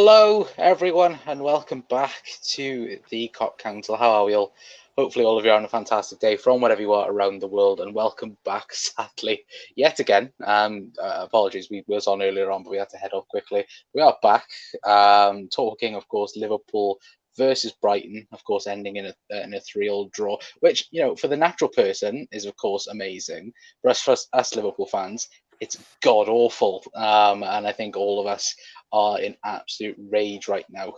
Hello, everyone, and welcome back to the Cop Council. How are we all? Hopefully, all of you are on a fantastic day from wherever you are around the world, and welcome back, sadly, yet again. Apologies, we was on earlier on, but we had to head off quickly. We are back, talking, of course, Liverpool versus Brighton, of course, ending in a 3-3 draw, which, for the natural person is, of course, amazing. For us Liverpool fans, it's god awful, and I think all of us are in absolute rage right now.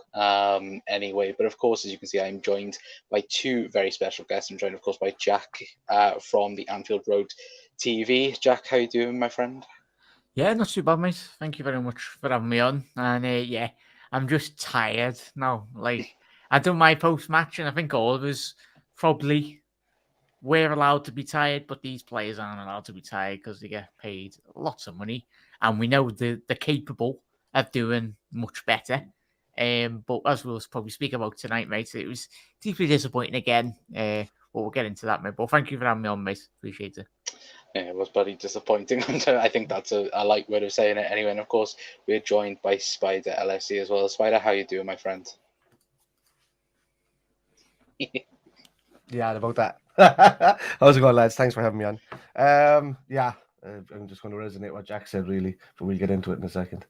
Anyway, but of course, as you can see, I'm joined by two very special guests. I'm joined, of course, by Jack from the Anfield Road TV. Jack, how you doing, my friend? Yeah, not too bad, mate. Thank you very much for having me on. And I'm just tired now. I done my post match, and I think all of us probably we're allowed to be tired, but these players aren't allowed to be tired because they get paid lots of money, and we know they're capable of doing much better. But as we'll probably speak about tonight, mate, it was deeply disappointing again. But we'll get into that, mate. But thank you for having me on, mate. Appreciate it. Yeah, it was bloody disappointing. I think that's a light way of saying it. Anyway, and of course, we're joined by Spider LSE as well. Spider, how you doing, my friend? Yeah, about that. How's it going, lads? Thanks for having me on. I'm just going to resonate what Jack said, really, but we'll get into it in a second.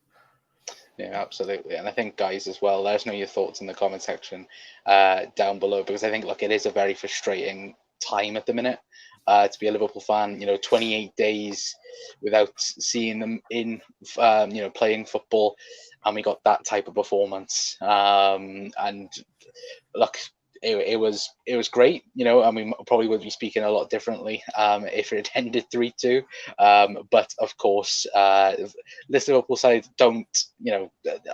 Yeah, absolutely. And I think, guys, as well, let us know your thoughts in the comment section down below, because I think, look, it is a very frustrating time at the minute to be a Liverpool fan. 28 days without seeing them in, playing football, and we got that type of performance. And look, it was great, and we probably would be speaking a lot differently if it had ended 3-2. But of course, this Liverpool side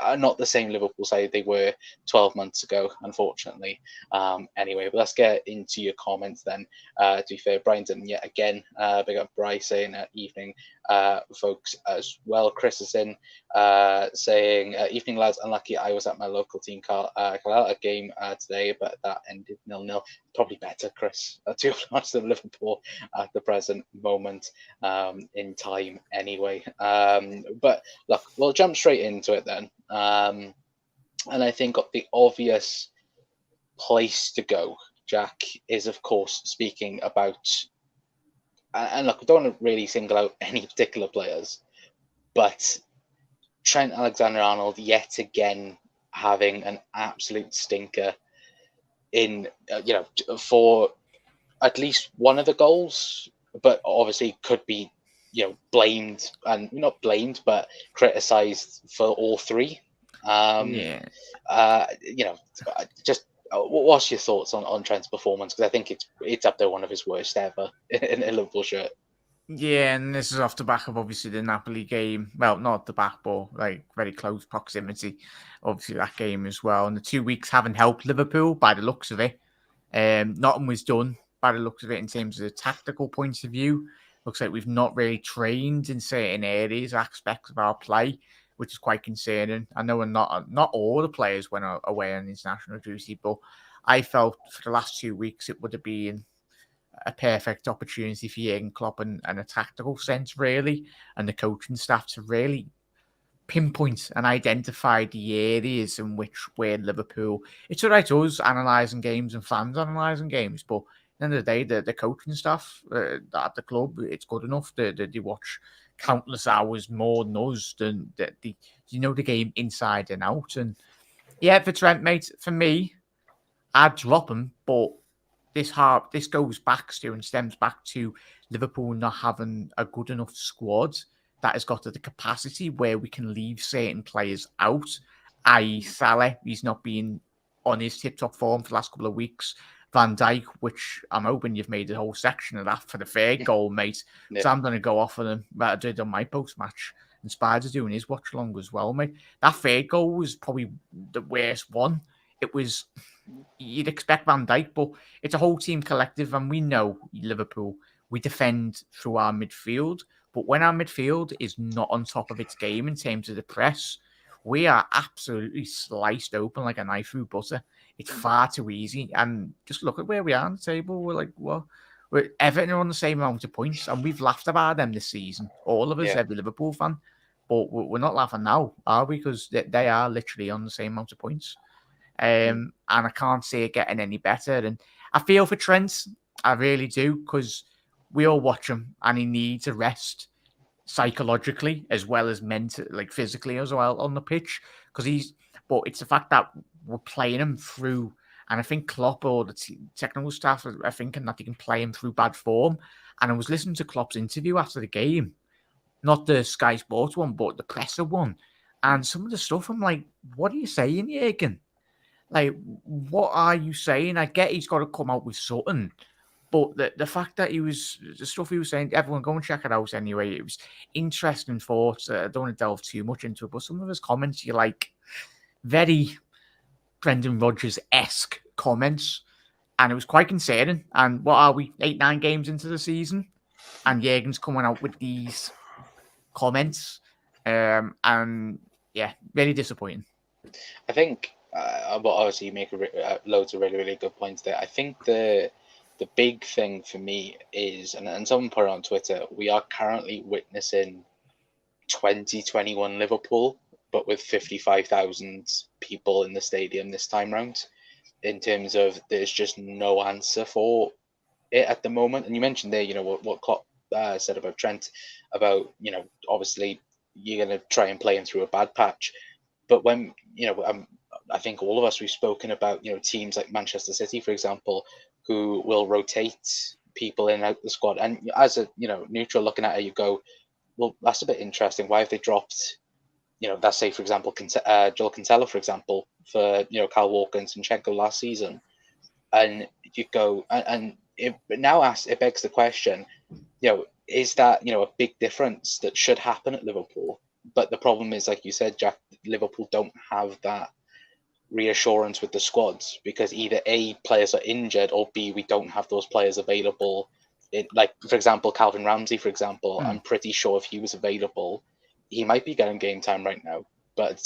are not the same Liverpool side they were 12 months ago, unfortunately. Anyway, but let's get into your comments then. To be fair, Brighton, yet again, big up Bryce saying evening, folks, as well. Chris is in saying, evening lads, unlucky I was at my local team Carlisle game today, but that ended 0-0. Probably better, Chris, to watch the Liverpool at the present moment in time anyway. But look, we'll jump straight into it then. And I think the obvious place to go, Jack, is of course speaking about, and look, we don't want to really single out any particular players, but Trent Alexander-Arnold yet again having an absolute stinker in, for at least one of the goals, but obviously could be, blamed, and not blamed, but criticised for all three. Just what's your thoughts on Trent's performance? Because I think it's up there, one of his worst ever in a Liverpool shirt. Yeah, and this is off the back of obviously the Napoli game. Well, not the back, but very close proximity. Obviously that game as well. And the 2 weeks haven't helped Liverpool by the looks of it. Nothing was done by the looks of it in terms of the tactical points of view. Looks like we've not really trained in certain areas, aspects of our play, which is quite concerning. I know not all the players went away on international duty, but I felt for the last 2 weeks it would have been a perfect opportunity for Jurgen Klopp and a tactical sense, really, and the coaching staff to really pinpoint and identify the areas in which where Liverpool. It's all right us analysing games and fans analysing games, but at the end of the day, the coaching staff at the club, it's good enough that they watch countless hours more than us, than the game inside and out. And yeah, for Trent, mate, for me, I'd drop him, but this goes back to and stems back to Liverpool not having a good enough squad that has got to the capacity where we can leave certain players out, i.e. Salah. He's not been on his tip-top form for the last couple of weeks. Van Dijk, which I'm hoping you've made a whole section of that for the third goal, mate. Yeah. So I'm going to go off of him, that I did on my post-match. And Spider's doing his watch-along as well, mate. That third goal was probably the worst one. It was, you'd expect Van Dijk, but it's a whole team collective, and we know Liverpool, we defend through our midfield, but when our midfield is not on top of its game in terms of the press, we are absolutely sliced open like a knife through butter. It's far too easy, and just look at where we are on the table. We're like, well, Everton are on the same amount of points, and we've laughed about them this season. All of us, every Liverpool fan. But we're not laughing now, are we? Because they are literally on the same amount of points. And I can't see it getting any better. And I feel for Trent, I really do, because we all watch him and he needs a rest psychologically as well as mentally, like physically as well on the pitch. But it's the fact that we're playing him through, and I think Klopp or the technical staff are thinking that they can play him through bad form. And I was listening to Klopp's interview after the game. Not the Sky Sports one, but the presser one. And some of the stuff, I'm like, what are you saying, Jürgen? Like, what are you saying? I get he's got to come out with something. But the fact that the stuff he was saying, everyone go and check it out anyway. It was interesting thoughts. I don't want to delve too much into it, but some of his comments, you're like, very Brendan Rodgers-esque comments. And it was quite concerning. And what are we, 8-9 games into the season? And Jürgen's coming out with these comments, and yeah, really disappointing. I think, but obviously you make loads of really good points there. I think the big thing for me is, and someone put it on Twitter, we are currently witnessing 2021 Liverpool, but with 55,000 people in the stadium this time round. In terms of, there's just no answer for it at the moment. And you mentioned there, what Klopp said about Trent, about, obviously you're going to try and play him through a bad patch. But when, I think all of us, we've spoken about, teams like Manchester City, for example, who will rotate people in and out the squad. And as a, neutral looking at it, you go, well, that's a bit interesting. Why have they dropped, let's say, for example, Joel Cancelo, for example, for, Kyle Walker and Zinchenko last season. And you go, and it begs the question, is that, a big difference that should happen at Liverpool? But the problem is, like you said, Jack, Liverpool don't have that reassurance with the squads, because either A, players are injured, or B, we don't have those players available. Like, for example, Calvin Ramsey, for example, I'm pretty sure if he was available, he might be getting game time right now. But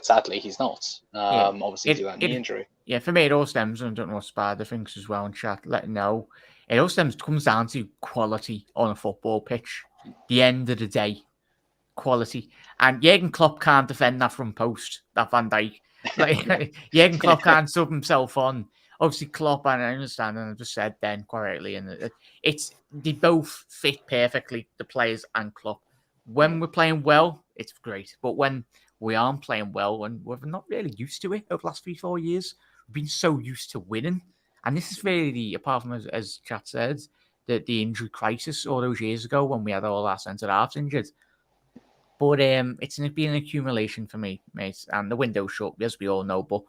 sadly, he's not. Obviously, due to that knee injury. Yeah, for me, it all stems, and I don't know what Spider thinks as well in chat, let him know. It all comes down to quality on a football pitch. The end of the day, quality. And Jürgen Klopp can't defend that front post, that Van Dijk. Like, Jürgen Klopp can't sub himself on. Obviously, Klopp, and I understand, and I just said then correctly, and they both fit perfectly, the players and Klopp. When we're playing well, it's great. But when we aren't playing well, and we're not really used to it over the last 3-4 years, we've been so used to winning. And this is really, apart from, as Chat said, the injury crisis all those years ago when we had all our centre-halves injured. But it's been an accumulation for me, mate. And the window's shut, as we all know. But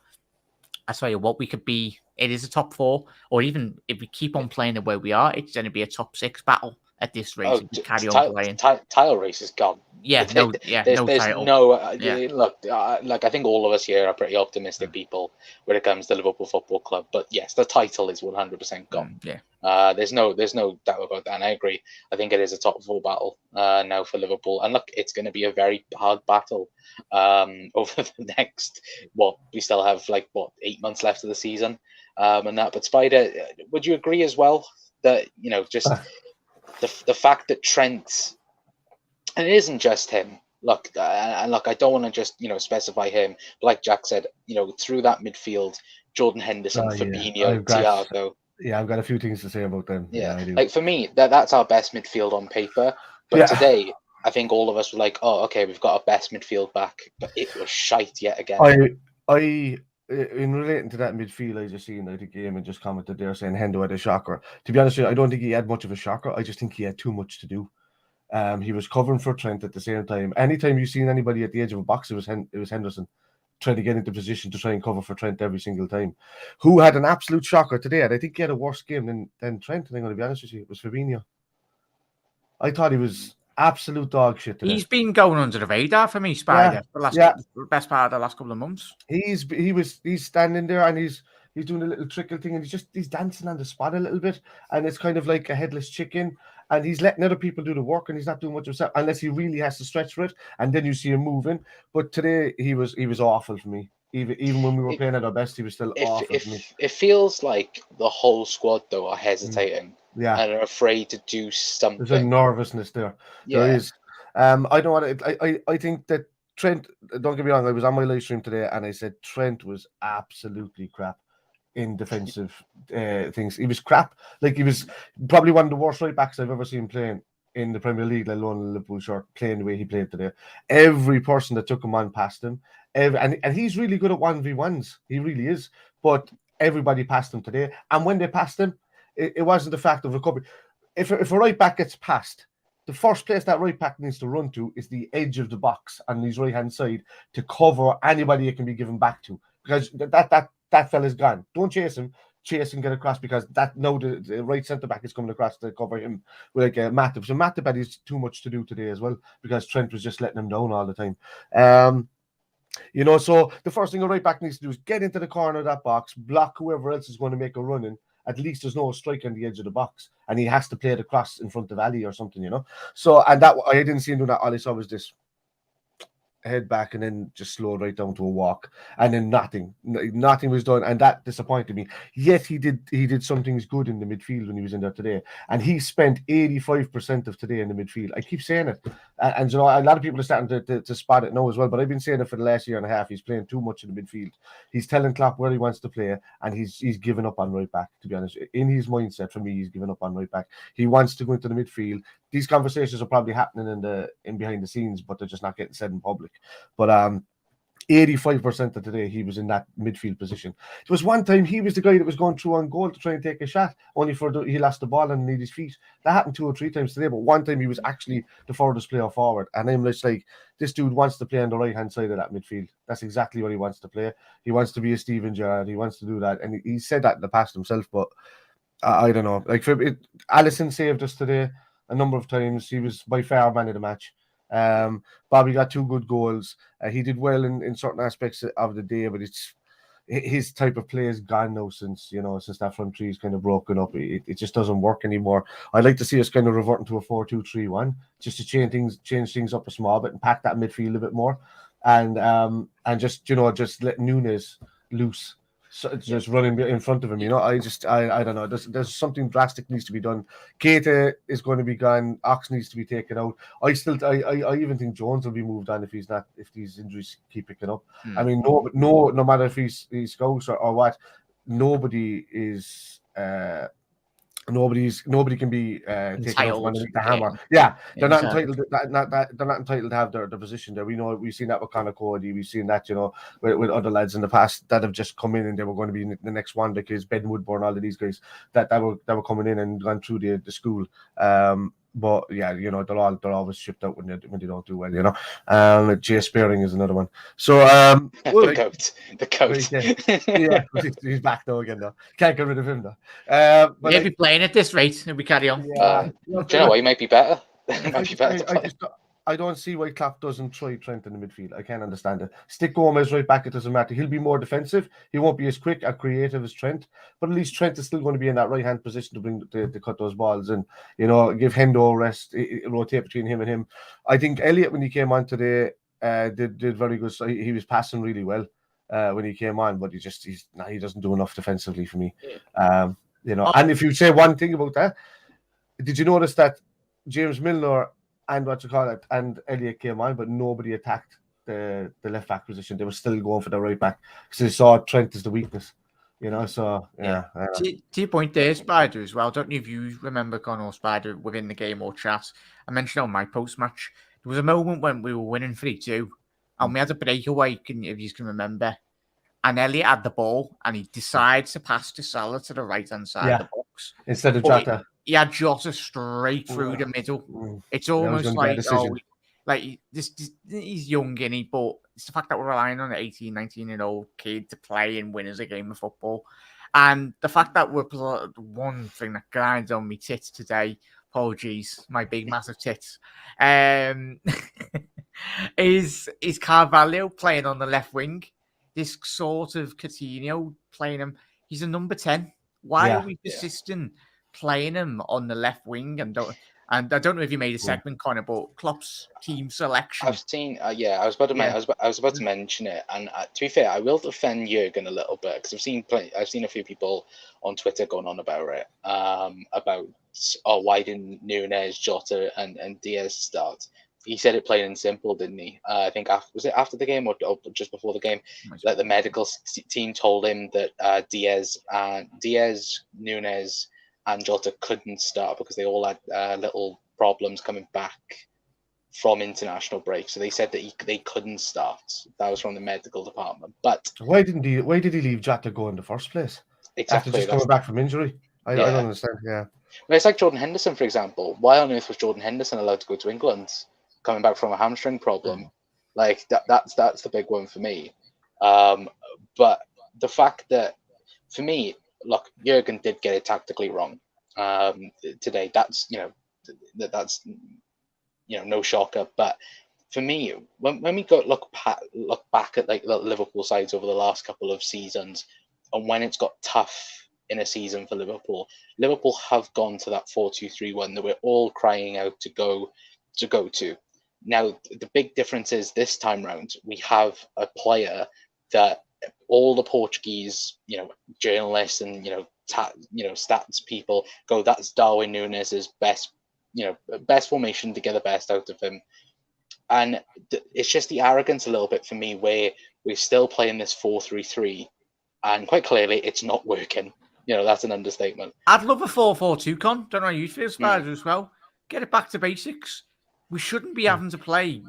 I tell you what, we could be, it is a top 4, or even if we keep on playing the way we are, it's going to be a top 6 battle at this race. If we carry on playing. Title race is gone. There's no title. Look, like, I think all of us here are pretty optimistic people when it comes to Liverpool Football Club. But yes, the title is 100% gone. There's no doubt about that. And I agree. I think it is a top 4 battle now for Liverpool. And look, it's going to be a very hard battle over the next, we still have 8 months left of the season, and that. But Spider, would you agree as well that just the fact that Trent, and it isn't just him. Look, I don't want to just specify him. But like Jack said, through that midfield, Jordan Henderson, Fabinho, Thiago. Yeah, I've got a few things to say about them. Yeah, I do. Like for me, that's our best midfield on paper. But today, I think all of us were like, "Oh, okay, we've got our best midfield back," but it was shite yet again. I in relating to that midfield, I just seen the game and just commented there saying Hendo had a shocker. To be honest with you, I don't think he had much of a shocker. I just think he had too much to do. He was covering for Trent at the same time. Anytime you've seen anybody at the edge of a box, it was Henderson trying to get into position to try and cover for Trent every single time. Who had an absolute shocker today, and I think he had a worse game than Trent, and I'm going to be honest with you, it was Fabinho. I thought he was absolute dog shit today. He's been going under the radar for me, Spider, the best part of the last couple of months. He's standing there and he's doing a little trickle thing, and he's dancing on the spot a little bit, and it's kind of like a headless chicken, and he's letting other people do the work, and he's not doing much himself unless he really has to stretch for it, and then you see him moving. But today he was awful for me. Even when we were playing at our best, he was still awful for me. It feels like the whole squad though are hesitating. And are afraid to do something. There's a nervousness there. There is. I don't want to. I think that Trent. Don't get me wrong. I was on my live stream today, and I said Trent was absolutely crap in defensive things. He was crap. Like he was probably one of the worst right backs I've ever seen playing in the Premier League, let alone in Liverpool shirt, playing the way he played today. Every person that took him on passed him. And he's really good at 1v1s. He really is. But everybody passed him today. And when they passed him, it wasn't the fact of recovery. If a right back gets passed, the first place that right back needs to run to is the edge of the box on his right hand side to cover anybody it can be given back to. Because that fella's gone. Don't chase him. Chase and get across, because the right centre back is coming across to cover him with like Matip. So Matip had too much to do today as well, because Trent was just letting him down all the time. So the first thing a right back needs to do is get into the corner of that box, block whoever else is going to make a run in. At least there's no strike on the edge of the box, and he has to play the cross in front of Ali or something, So, and that I didn't see him do that. All I saw was this head back and then just slowed right down to a walk, and then nothing was done, and that disappointed me. Yet he did some things good in the midfield when he was in there today, and he spent 85% of today in the midfield. I keep saying it, and a lot of people are starting to spot it now as well, but I've been saying it for the last year and a half. He's playing too much in the midfield. He's telling Klopp where he wants to play, and he's given up on right back, to be honest. In his mindset, for me, he's given up on right back. He wants to go into the midfield. These conversations are probably happening in behind the scenes, but they're just not getting said in public. But 85% of today he was in that midfield position. There was one time he was the guy that was going through on goal to try and take a shot, only he lost the ball and needed his feet. That happened 2 or 3 times today, but one time he was actually the furthest player forward. And I'm just like, this dude wants to play on the right hand side of that midfield. That's exactly what he wants to play. He wants to be a Steven Gerrard. He wants to do that, and he said that in the past himself. But I don't know. Like Alisson saved us today a number of times. He was by far man of the match. Bobby got 2 good goals. He did well in certain aspects of the day, but it's his type of play is gone now since that front three is kind of broken up. It just doesn't work anymore. I'd like to see us kind of reverting to a 4-2-3-1, just to change things up a small bit and pack that midfield a bit more, and just let Nunes loose. So just running in front of him, I don't know. There's something drastic needs to be done. Keita is going to be gone. Ox needs to be taken out. I even think Jones will be moved on if these injuries keep picking up. I mean, no matter if he's Scouse or what, nobody is. Nobody can be taken out from underneath the hammer. Yeah, they're not entitled. They're not entitled to have their position there. We've seen that with Conor Cody. We've seen that with other lads in the past that have just come in and they were going to be the next one, because Ben Woodburn, all of these guys that were coming in and gone through the school. But yeah, they're always shipped out when they don't do well. Jay Spearing is another one. So the coat. Yeah, he's back though again though. Can't get rid of him though. But he'll be playing at this rate if we carry on. Do you know what? He might be better. I don't see why Klopp doesn't try Trent in the midfield. I can't understand it. Stick Gomez right back, it doesn't matter. He'll be more defensive. He won't be as quick or creative as Trent, but at least Trent is still going to be in that right-hand position to cut those balls and, give Hendo a rest, rotate between him and him. I think Elliott, when he came on today, did very good. So he was passing really well when he came on, but he doesn't do enough defensively for me. And if you say one thing about that, did you notice that James Milner and Elliott came on, but nobody attacked the left back position. They were still going for the right back because they saw Trent as the weakness. So yeah. To your point there, Spider, as well. Don't know if you remember Conor Spider within the game or chat. I mentioned on my post match there was a moment when we were winning 3-2, and we had a breakaway. If you can remember, and Elliott had the ball, and he decides to pass to Salah to the right hand side of the box instead of Jota. He had Jota straight through the middle. It's almost like he's young, and but it's the fact that we're relying on an 18, 19-year-old kid to play and win us a game of football. And the fact that one thing that grinds on me tits today, apologies, my big massive tits, is Carvalho playing on the left wing. This sort of Coutinho playing him. He's a number 10. Why are we persistent playing him on the left wing? And I don't know if you made a segment, Connor, but Klopp's team selection. I've seen, I was about to mention it, and to be fair, I will defend Jurgen a little bit because I've seen a few people on Twitter going on about it, about why didn't Nunes, Jota, and Diaz start? he said it plain and simple, didn't he? I think was it after the game or just before the game? That the medical team told him that Diaz, Nunes, and Jota couldn't start because they all had little problems coming back from international break. So they said that they couldn't start. That was from the medical department. But why did he leave Jota go in the first place? Exactly, after just coming back from injury. I don't understand. Yeah. Well, it's like Jordan Henderson, for example. Why on earth was Jordan Henderson allowed to go to England, coming back from a hamstring problem? Like that's the big one for me. But the fact that, for me, look, Jurgen did get it tactically wrong today. That's that's no shocker. But for me, when we look back at like the Liverpool sides over the last couple of seasons, and when it's got tough in a season for Liverpool have gone to that 4-2-3-1 that we're all crying out to go to. Now, the big difference is this time round, we have a player that all the Portuguese, journalists and, stats people go, that's Darwin Núñez's best formation to get the best out of him. And it's just the arrogance a little bit for me where we're still playing this 4-3-3 and quite clearly it's not working. That's an understatement. I'd love a 4-4-2, Con. Don't know how you feel, Spider, as well. Get it back to basics. We shouldn't be having to play.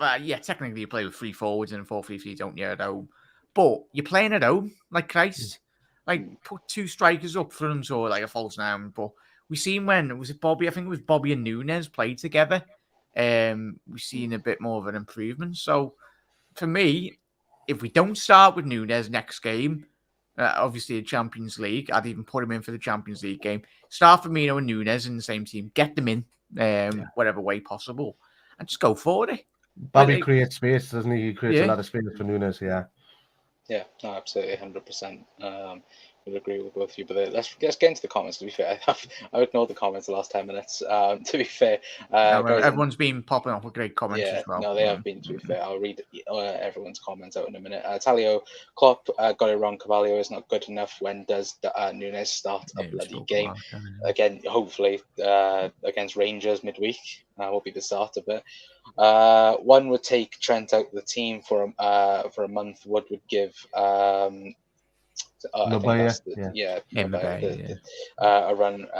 Technically you play with 3 forwards and 4-3-3, don't you, at home? But you're playing at home, like Christ. Like, put 2 strikers up front or like a false nine. But we seen when, was it Bobby? I think it was Bobby and Núñez played together. We've seen a bit more of an improvement. So, for me, if we don't start with Núñez next game, obviously the Champions League, I'd even put him in for the Champions League game. Start Firmino and Núñez in the same team. Get them in whatever way possible. And just go for it. Bobby creates space, doesn't he? He creates a lot of space for Núñez, Yeah, no, absolutely, 100%. Would agree with both of you, but let's get into the comments. To be fair, I ignored the comments the last 10 minutes. To be fair, everyone's been popping up with great comments as well. No, they have been. To be fair, I'll read everyone's comments out in a minute. Talio Klopp got it wrong. Cavallo is not good enough. When does Núñez start a bloody game? Again, hopefully against Rangers midweek will be the start of it. One would take Trent out of the team for a month. Wood would give a run,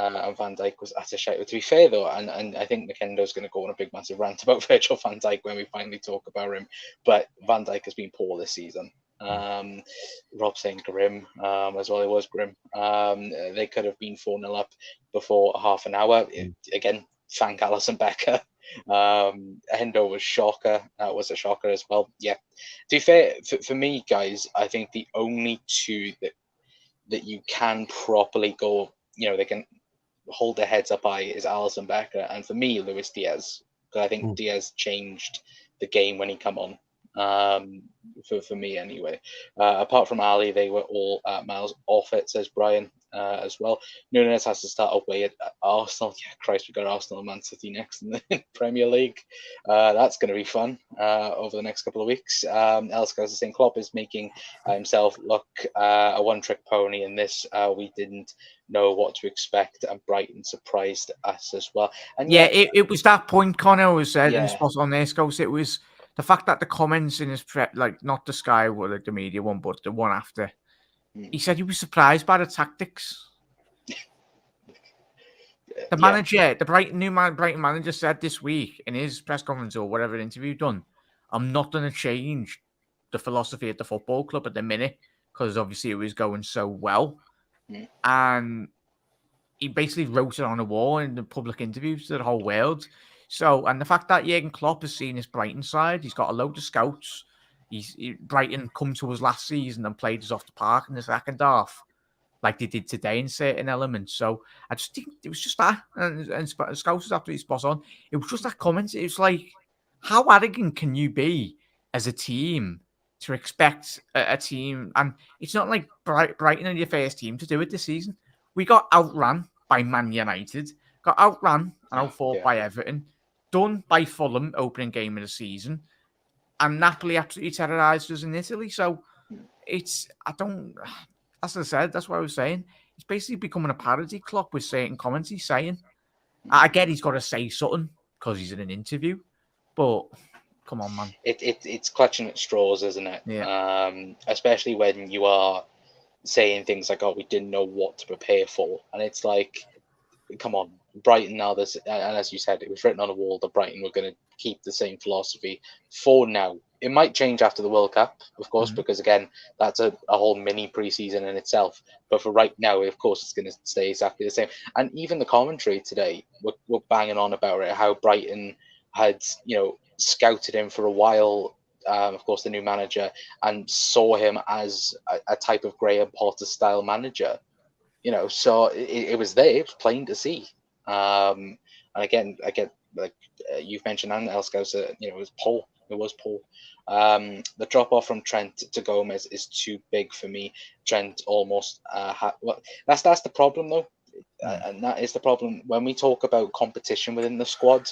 and Van Dijk was at a shout. To be fair though, and I think McKendo's going to go on a big massive rant about Virgil van Dijk when we finally talk about him. But Van Dijk has been poor this season. Rob saying grim as well. It was grim. They could have been 4-0 up before half an hour. Again, thank Alisson Becker. Hendo was was a shocker as well. Yeah, to be fair, for me, guys, I think the only two that you can properly go, they can hold their heads up high is Alisson Becker, and for me, Luis Diaz, because I think Diaz changed the game when he come on. For me anyway. Apart from Ali, they were all miles off it, says Brian as well. Núñez has to start away at Arsenal. Yeah, Christ, we've got Arsenal and Man City next in the Premier League. That's going to be fun over the next couple of weeks. Elska is saying Klopp is making himself look a one-trick pony in this. We didn't know what to expect, and Brighton surprised us as well. And it was that point Connor was said in spot on this goes. It was the fact that the comments in his prep, like not the Sky one, like the media one, but the one after, he said he was surprised by the tactics. The manager, the Brighton manager said this week in his press conference or whatever interview done, I'm not going to change the philosophy at the football club at the minute because obviously it was going so well. And he basically wrote it on a wall in the public interviews to the whole world. So, and the fact that Jurgen Klopp has seen his Brighton side, he's got a load of scouts. Brighton come to us last season and played us off the park in the second half, like they did today in certain elements. So I just think it was just that, and scouts is absolutely spot on. It was just that comment. It was like, how arrogant can you be as a team to expect a team? And it's not like Brighton are your first team to do it this season. We got outran by Man United, got outran and outfought by Everton, done by Fulham opening game of the season, and Napoli absolutely terrorised us in Italy. So as I said, that's what I was saying. It's basically becoming a parody club with certain comments he's saying. I get he's got to say something because he's in an interview, But come on, man. It's clutching at straws, isn't it? Yeah. Especially when you are saying things like, "Oh, we didn't know what to prepare for," and it's like, come on, Brighton now. This, and as you said, it was written on the wall that Brighton were going to keep the same philosophy for now. It might change after the World Cup, of course, because again, that's a whole mini preseason in itself. But for right now, of course, it's going to stay exactly the same. And even the commentary today were banging on about it, how Brighton had, scouted him for a while. Of course, the new manager, and saw him as a type of Graham Potter style manager. So it was there. It was plain to see. And again, you've mentioned, and Elskouser, it was Paul. It was Paul. The drop off from Trent to Gomez is too big for me. Trent almost that's the problem though, and that is the problem when we talk about competition within the squad.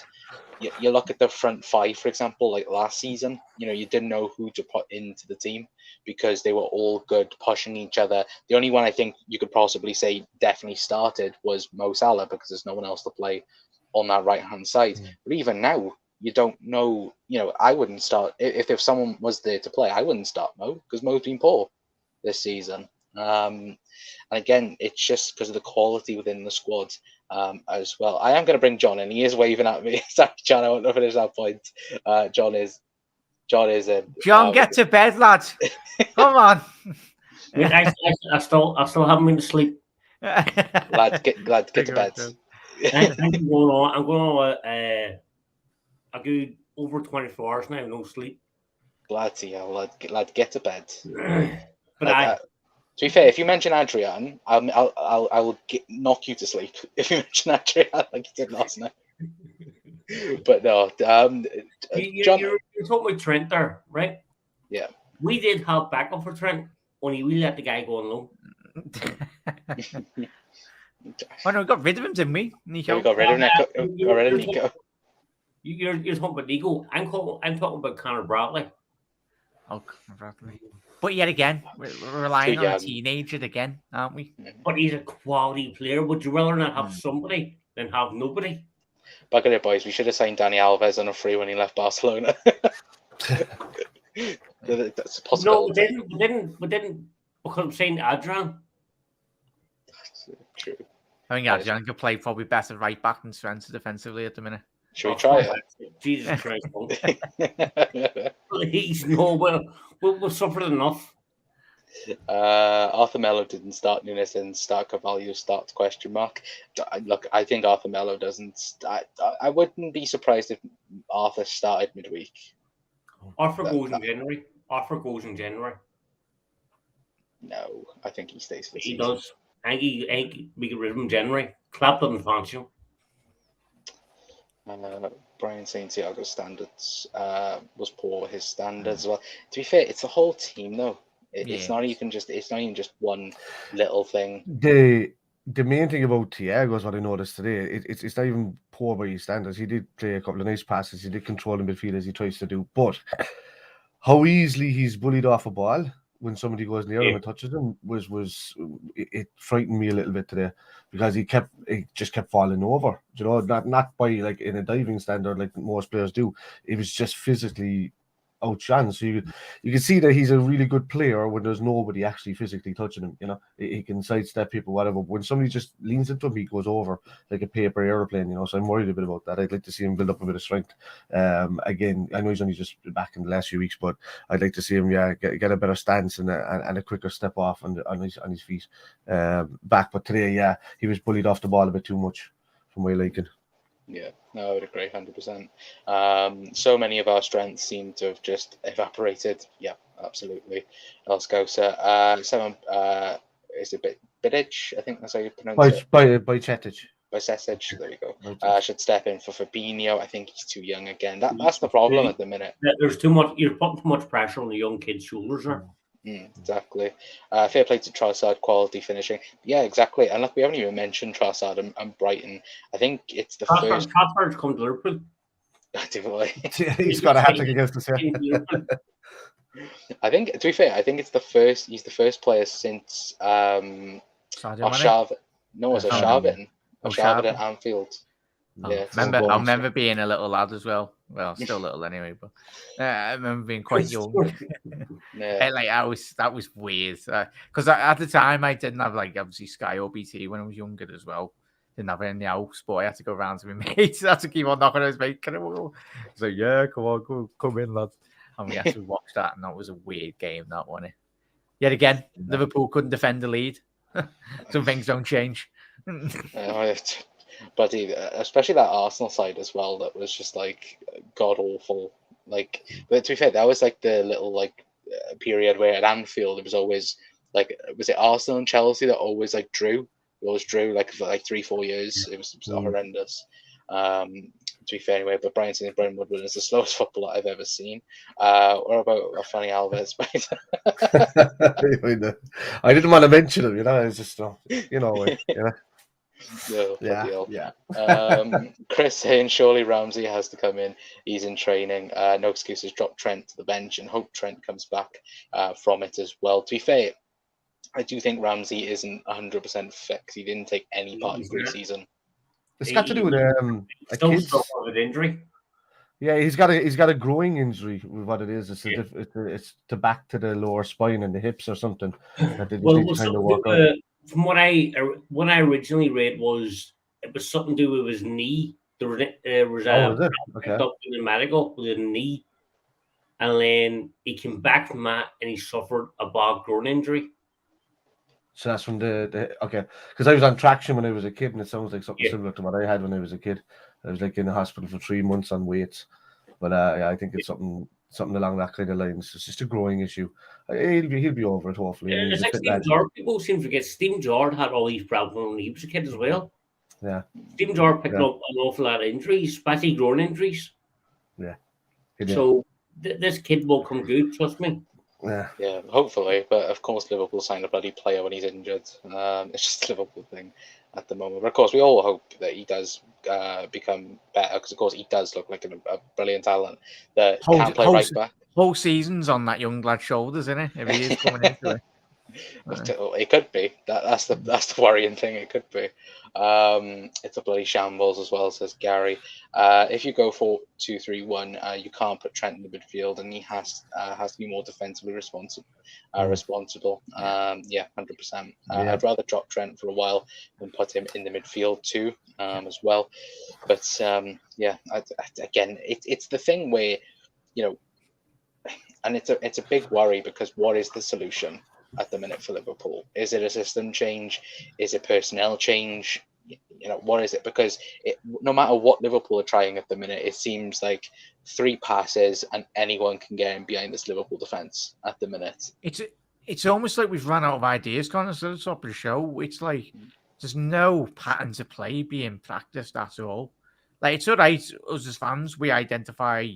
You look at the front five, for example, like last season. You didn't know who to put into the team because they were all good, pushing each other. The only one I think you could possibly say definitely started was Mo Salah because there's no one else to play on that right hand side. But even now, you don't know. I wouldn't start if someone was there to play. I wouldn't start Mo because Mo's been poor this season. And again, it's just because of the quality within the squad as well. I am going to bring John in. He is waving at me. Sorry, John, I want to finish that point. John is in. John, get to bed, lad. Come on. Wait, I still haven't been to sleep. Lad, get to bed. I'm going on a good over 24 hours now, no sleep. Glad to hear, lad, get to bed. But to be fair, if you mention Adrian, I will knock you to sleep if you mention Adrian like you did last night. But no, John, you're talking about Trent there, right? Yeah. We did have backup for Trent, only we let the guy go on loan. Oh no, we got rid of him, didn't we? Nico. We got rid of Nico. You're talking about Nico. I'm talking about Conor Bradley. Oh, Conor Bradley. But yet again, we're relying on a teenager again, aren't we? But he's a quality player. Would you rather not have somebody than have nobody? Back at it, boys. We should have signed Dani Alves on a free when he left Barcelona. That's a possibility. No, we didn't because I'm saying Adrian. That's true. I think Adrian could play probably better right back than Spencer defensively at the minute. Should we try it? Jesus Christ. Please, no, we'll suffer enough. Arthur Melo didn't start. Nunes didn't start. Carvalho start? ? Look, I think Arthur Melo doesn't start. I wouldn't be surprised if Arthur started midweek. Arthur goes in January. No, I think he stays for the season. He does. I think we get rid of him in January. Clap doesn't fancy him. Brian St. Thiago's standards was poor. His standards as well. To be fair, it's the whole team though. It's not even just one little thing. The main thing about Thiago is what I noticed today. It's not even poor by his standards. He did play a couple of nice passes. He did control the midfield as he tries to do. But how easily he's bullied off a ball when somebody goes near him and touches him it frightened me a little bit today because he just kept falling over. Not by like in a diving standard like most players do. It was just physically outshone. So you can see that he's a really good player when there's nobody actually physically touching him. He can sidestep people, whatever. When somebody just leans into him, he goes over like a paper airplane. So I'm worried a bit about that. I'd like to see him build up a bit of strength. Again, I know he's only just back in the last few weeks, but I'd like to see him get a better stance and a quicker step off on his feet back. But today, he was bullied off the ball a bit too much for my liking. Yeah, no, I would agree 100%. So many of our strengths seem to have just evaporated. Yeah, absolutely. Elskouser. Someone is it Bidic? I think that's how you pronounce it. By Cetic. By Cesic, there you go. Should step in for Fabinho. I think he's too young again. That's the problem at the minute. There's too much. You're putting too much pressure on the young kid's shoulders there. Exactly. Fair play to Trossard, quality finishing. Yeah, exactly. And look, we haven't even mentioned Trossard and Brighton. I think it's the first. Trossard's come to Liverpool. He's got a hat-trick against us. I think, to be fair, it's the first. He's the first player since O'Shavin. No, it was O'Shavin. O'Shavin at Anfield. Yeah, I remember being a little lad as well. Well, still little anyway, but I remember being quite young. yeah. Like that was weird because at the time I didn't have like obviously Sky or BT when I was younger as well. Didn't have it in the house, but I had to go round to my mates. I had to keep on knocking on his mate. Can I go? He's like, yeah, come on, come in, lad. And we had to watch that, and that was a weird game. That one. Yet again, Liverpool couldn't defend the lead. Some things don't change. But especially that Arsenal side as well, that was just like god awful. Like, but to be fair, that was like the little like period where at Anfield it was always like, was it Arsenal and Chelsea that always like drew? It always drew like for like 3-4 years. It was horrendous. To be fair, anyway, but Brighton Woodward is the slowest footballer I've ever seen. What about Fanny Alves? I didn't want to mention him, it's just, No, yeah. Chris saying surely Ramsey has to come in. He's in training. No excuses. Drop Trent to the bench and hope Trent comes back from it as well. To be fair, I do think Ramsey isn't 100% fit. He didn't take any part in pre-season. It's got to do with a kid's injury. Yeah, he's got a growing injury. With what it is, it's to back to the lower spine and the hips or something that they just need to kind of work out. From what I originally read was it was something to do with his knee. There was up in the medical with his knee, and then he came back from that and he suffered a bad groin injury. So that's from the okay, because I was on traction when I was a kid, and it sounds like something similar to what I had when I was a kid. I was like in the hospital for 3 months on weights, but I think it's something along that kind of lines. It's just a growing issue. He'll be over it hopefully. It's like Stephen Gerrard. People seem to forget Stephen Gerrard had all these problems when he was a kid as well. Yeah, Stephen Gerrard picked up an awful lot of injuries, especially groin injuries. Yeah, so this kid will come good. Trust me. Yeah, hopefully. But of course, Liverpool signed a bloody player when he's injured. It's just a Liverpool thing at the moment. But of course, we all hope that he does become better, because of course he does look like a brilliant talent that can play right back. Whole season's on that young lad's shoulders, isn't it? If he is coming into it. It could be. That's the worrying thing. It could be. It's a bloody shambles as well, says Gary. If you go 4-2-3-1, you can't put Trent in the midfield, and he has to be more defensively responsible. 100%. I'd rather drop Trent for a while than put him in the midfield too, as well. But again, it's the thing where, and it's a big worry, because what is the solution at the minute for Liverpool? Is it a system change? Is it personnel change? What is it? Because no matter what Liverpool are trying at the minute, it seems like 3 passes and anyone can get in behind this Liverpool defence at the minute. It's almost like we've run out of ideas, Connor, at the top of the show. It's like there's no pattern to play being practiced at all. Like, it's all right, us as fans, we identify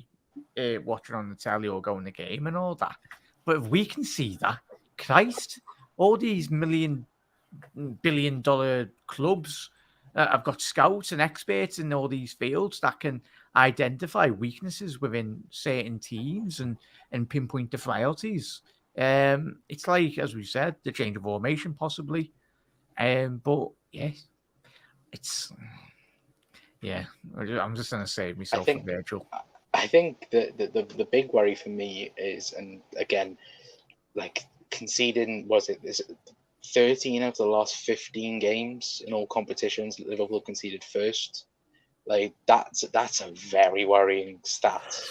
watching on the telly or going to the game and all that. But if we can see that, Christ, all these billion-dollar clubs have got scouts and experts in all these fields that can identify weaknesses within certain teams and pinpoint the frailties. It's like, as we said, the change of formation possibly. But I'm just going to save myself from Virgil. I think the big worry for me is, and again, like, conceding, is it 13 out of the last 15 games in all competitions, Liverpool conceded first. Like, that's a very worrying stat.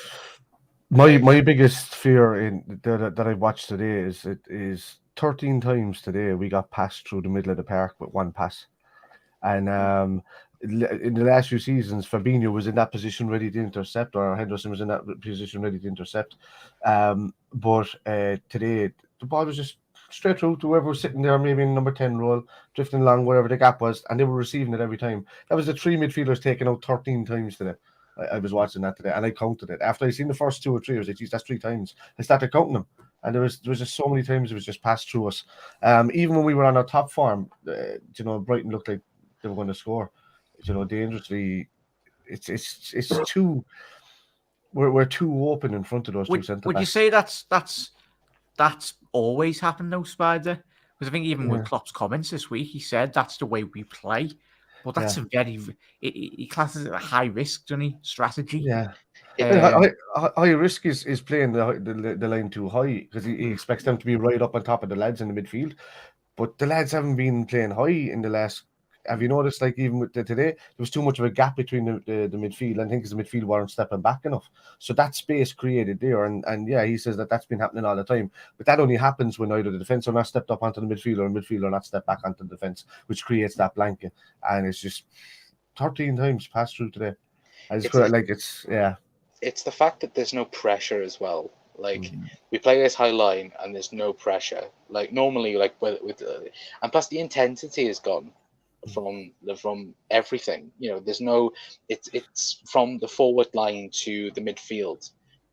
My biggest fear that I watched today is 13 times today we got passed through the middle of the park with one pass, and in the last few seasons, Fabinho was in that position ready to intercept, or Henderson was in that position ready to intercept. But today the ball was just straight through to whoever was sitting there, maybe in number 10 role, drifting along wherever the gap was, and they were receiving it every time. That was the 3 midfielders taken out 13 times today. I was watching that today, and I counted it. After I seen the first 2 or 3, I was like, geez, that's 3 times. I started counting them, and there was just so many times it was just passed through us. Even when we were on our top form, Brighton looked like they were going to score. Dangerously, it's too. We're too open in front of those two centre backs. Would you say that's always happened though, Spider? Because I think even with Klopp's comments this week, he said that's the way we play. But that's a very he classes it a high risk, doesn't he? Strategy. Yeah. High risk is playing the line too high because he expects them to be right up on top of the lads in the midfield. But the lads haven't been playing high in the last. Have you noticed, like, even with today, there was too much of a gap between the midfield. I think because the midfield weren't stepping back enough. So that space created there. And yeah, he says that's been happening all the time. But that only happens when either the defence are not stepped up onto the midfield or the midfield are not stepped back onto the defence, which creates that blanket. And it's just 13 times passed through today. It's the fact that there's no pressure as well. Like we play this high line and there's no pressure. Like normally, like and plus the intensity is gone from everything. You know, there's no. It's from the forward line to the midfield.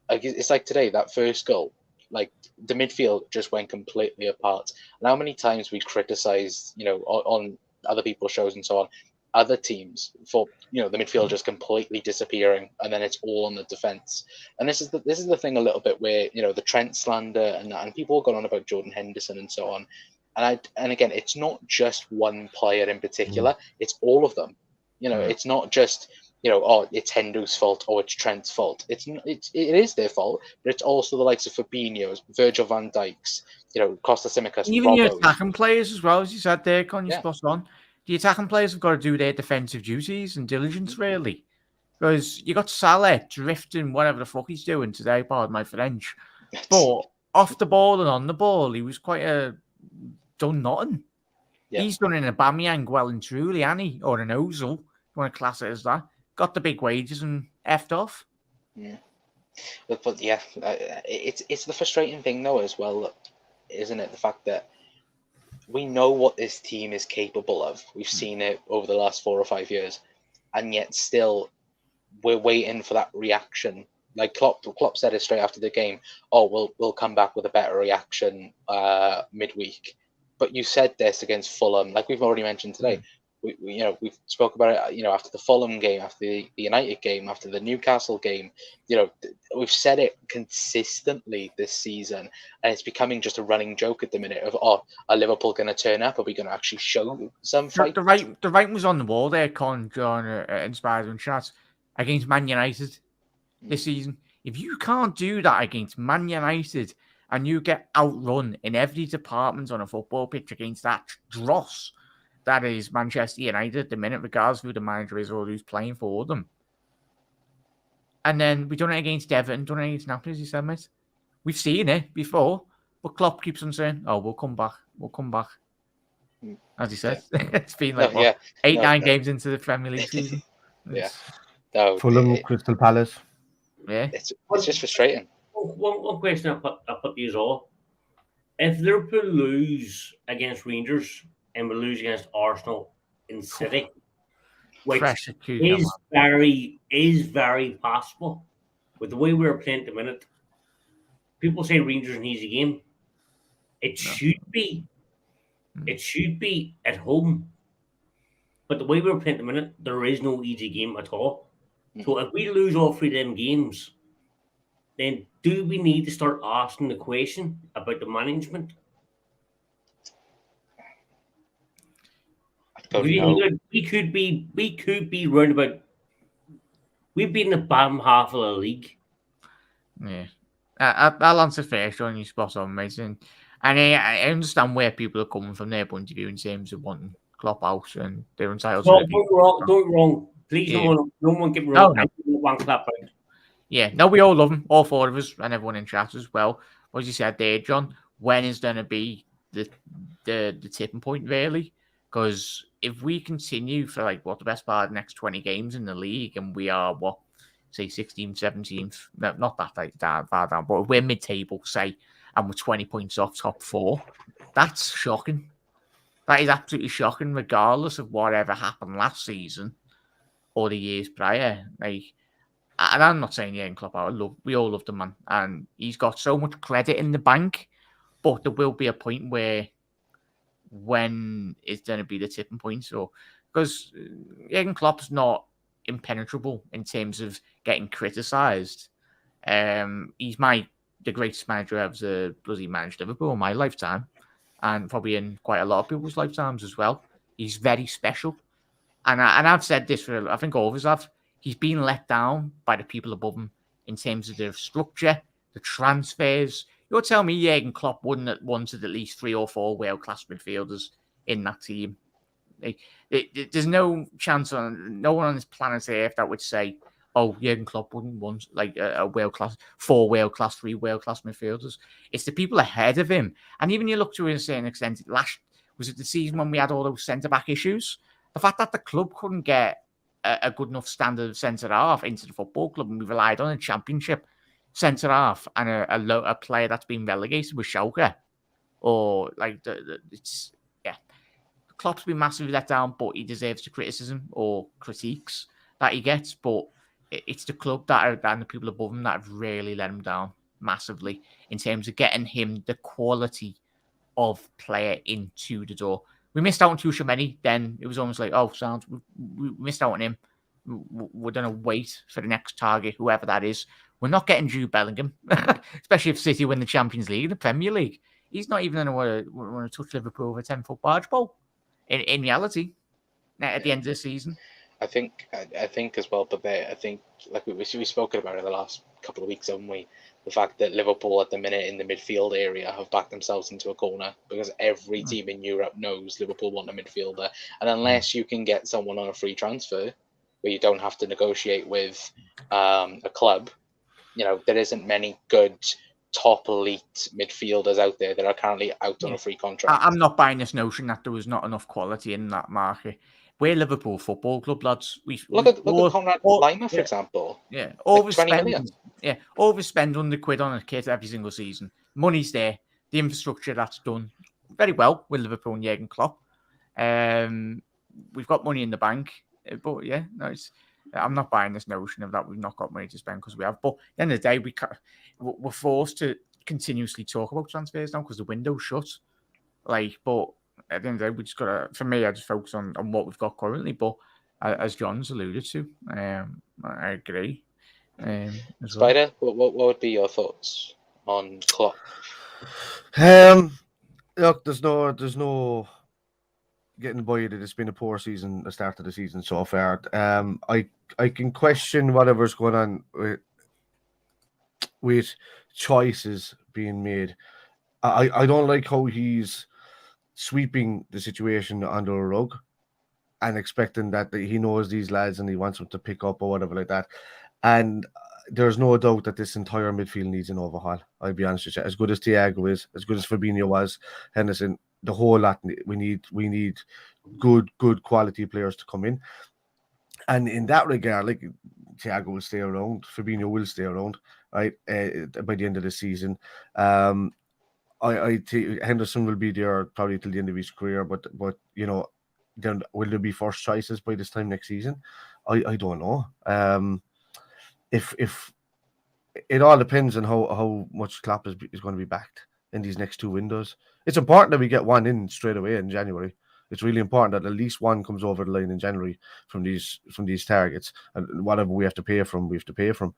Like it's like today, that first goal. Like the midfield just went completely apart. And how many times we criticized, you know, on other people's shows and so on, other teams for, you know, the midfield just completely disappearing, and then it's all on the defense. And this is the thing a little bit where, you know, the Trent slander and people have gone on about Jordan Henderson and so on. And again, it's not just one player in particular; it's all of them. You know, it's not just, you know, oh, it's Hendo's fault or it's Trent's fault. It is their fault, but it's also the likes of Fabinho's, Virgil van Dijk's, you know, Costa Simicas, even your attacking players as well, as you said there, Con, you're spot on. The attacking players have got to do their defensive duties and diligence, really. Because you got Salah drifting, whatever the fuck he's doing today, pardon my French. But off the ball and on the ball, he was quite done nothing. Yeah. He's done an Aubameyang well and truly, hasn't he? Or an Ozil, you want to class it as that. Got the big wages and effed off. Yeah. But yeah, it's the frustrating thing, though, as well, isn't it? The fact that we know what this team is capable of. We've seen it over the last 4 or 5 years, and yet still we're waiting for that reaction. Like Klopp said it straight after the game. Oh, we'll come back with a better reaction midweek. But you said this against Fulham, like we've already mentioned today. We've spoke about it, you know, after the Fulham game, after the United game, after the Newcastle game. You know, we've said it consistently this season, and it's becoming just a running joke at the minute of, are Liverpool going to turn up? Are we going to actually show some fight? The writing was on the wall there, John Inspired and Chat, against Man United this season. If you can't do that against Man United and you get outrun in every department on a football pitch against that dross that is Manchester United at the minute, regardless of who the manager is or who's playing for them. And then we done it against Everton, done it against Napoli, as you said, mate. We've seen it before, but Klopp keeps on saying, we'll come back. We'll come back. As he says. Yeah. It's been like, 9 games into the Premier League season. Fulham, Crystal Palace. Yeah. It's just frustrating. One question I'll put to you all. If Liverpool lose against Rangers and we lose against Arsenal in City, which is very possible with the way we're playing at the minute. People say Rangers an easy game. It should be at home. But the way we're playing at the minute, there is no easy game at all. So if we lose all 3 of them games, then do we need to start asking the question about the management? We could be round about. We've been in the bottom half of the league. Yeah, I'll answer first on you, spot on, mate. And I understand where people are coming from their point of view in terms of wanting Klopp out and they're entitled. Don't wrong. Please, no one get me wrong. No. One Klopp out. Yeah, no, we all love him, all 4 of us, and everyone in chat as well. As you said there, John, when is going to be the tipping point, really? Because if we continue for the best part of the next 20 games in the league, and we are, 16th, 17th, no, not that far down, but we're mid-table, say, and we're 20 points off top 4, that's shocking. That is absolutely shocking, regardless of whatever happened last season or the years prior. And I'm not saying in Klopp out. We all love the man, and he's got so much credit in the bank. But there will be a point where, when is going to be the tipping point? So, because Jurgen Klopp's not impenetrable in terms of getting criticised. He's the greatest manager ever to bloody manage Liverpool in my lifetime, and probably in quite a lot of people's lifetimes as well. He's very special. And I've said this for, I think all of us have. He's been let down by the people above him in terms of the structure, the transfers. You'll tell me Jurgen Klopp wouldn't have wanted at least 3 or 4 world-class midfielders in that team. There's no chance no one on this planet Earth that would say, "Oh, Jurgen Klopp wouldn't want like a world-class 4 world-class, 3 world-class midfielders." It's the people ahead of him, and even you look to a certain extent. Was it the season when we had all those centre-back issues? The fact that the club couldn't get a good enough standard of centre-half into the football club, and we relied on a championship centre-half and a player that's been relegated with Schalke, or like it's. Klopp's been massively let down, but he deserves the criticism or critiques that he gets. But it's the club and the people above him that have really let him down massively in terms of getting him the quality of player into the door. We missed out on Tchouaméni. Then it was almost like, oh, sounds we missed out on him. We're going to wait for the next target, whoever that is. We're not getting Jude Bellingham, especially if City win the Champions League, the Premier League. He's not even going to want to touch Liverpool with a 10-foot barge pole. In reality, at the end of the season, I think as well, but I think like we've spoken about it in the last couple of weeks, haven't we? The fact that Liverpool at the minute in the midfield area have backed themselves into a corner because every team in Europe knows Liverpool want a midfielder, and unless you can get someone on a free transfer where you don't have to negotiate with a club, there isn't many good top elite midfielders out there that are currently out on a free contract. I'm not buying this notion that there was not enough quality in that market. We're Liverpool Football Club, lads. Look at Conrad Lima, for example. Yeah, $20 million. Overspend £100 on a kit every single season. Money's there. The infrastructure that's done very well with Liverpool and Jurgen Klopp. We've got money in the bank, but yeah, no, I'm not buying this notion of that we've not got money to spend because we have. But at the end of the day, we're forced to continuously talk about transfers now because the window's shut. But at the end of the day, we just got to, for me, I just focus on what we've got currently. But as John's alluded to, I agree. Spider, what would be your thoughts on Klopp? Look, there's no getting by that it's been a poor season, the start of the season so far. I can question whatever's going on with choices being made. I don't like how he's sweeping the situation under a rug and expecting that he knows these lads and he wants them to pick up or whatever like that. And there's no doubt that this entire midfield needs an overhaul. I'll be honest with you. As good as Thiago is, as good as Fabinho was, Henderson, the whole lot, we need good quality players to come in. And in that regard, like Thiago will stay around, Fabinho will stay around, right? By the end of the season, I think Henderson will be there probably till the end of his career. But then will there be first choices by this time next season? I don't know. If it all depends on how much Klopp is going to be backed in these next 2 windows. It's important that we get one in straight away in January. It's really important that at least one comes over the line in January from these targets, and whatever we have to pay from, we have to pay from.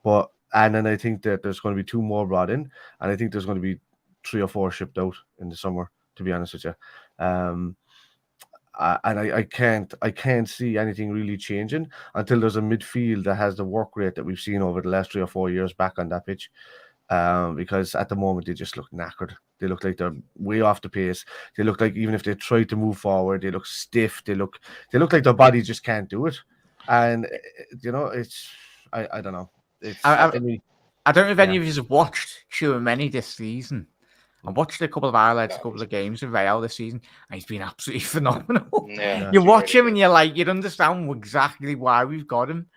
And then I think that there's going to be 2 more brought in, and I think there's going to be 3 or 4 shipped out in the summer. To be honest with you, and I can't see anything really changing until there's a midfield that has the work rate that we've seen over the last 3 or 4 years back on that pitch. Because at the moment they just look knackered. They look like they're way off the pace. They look like even if they try to move forward, they look stiff. They look like their body just can't do it. And it's I don't know. I don't know if any of you have watched Tchouaméni this season. I watched a couple of highlights, a couple of games of Real this season, and he's been absolutely phenomenal. Yeah, you watch him and you'd understand exactly why we've got him.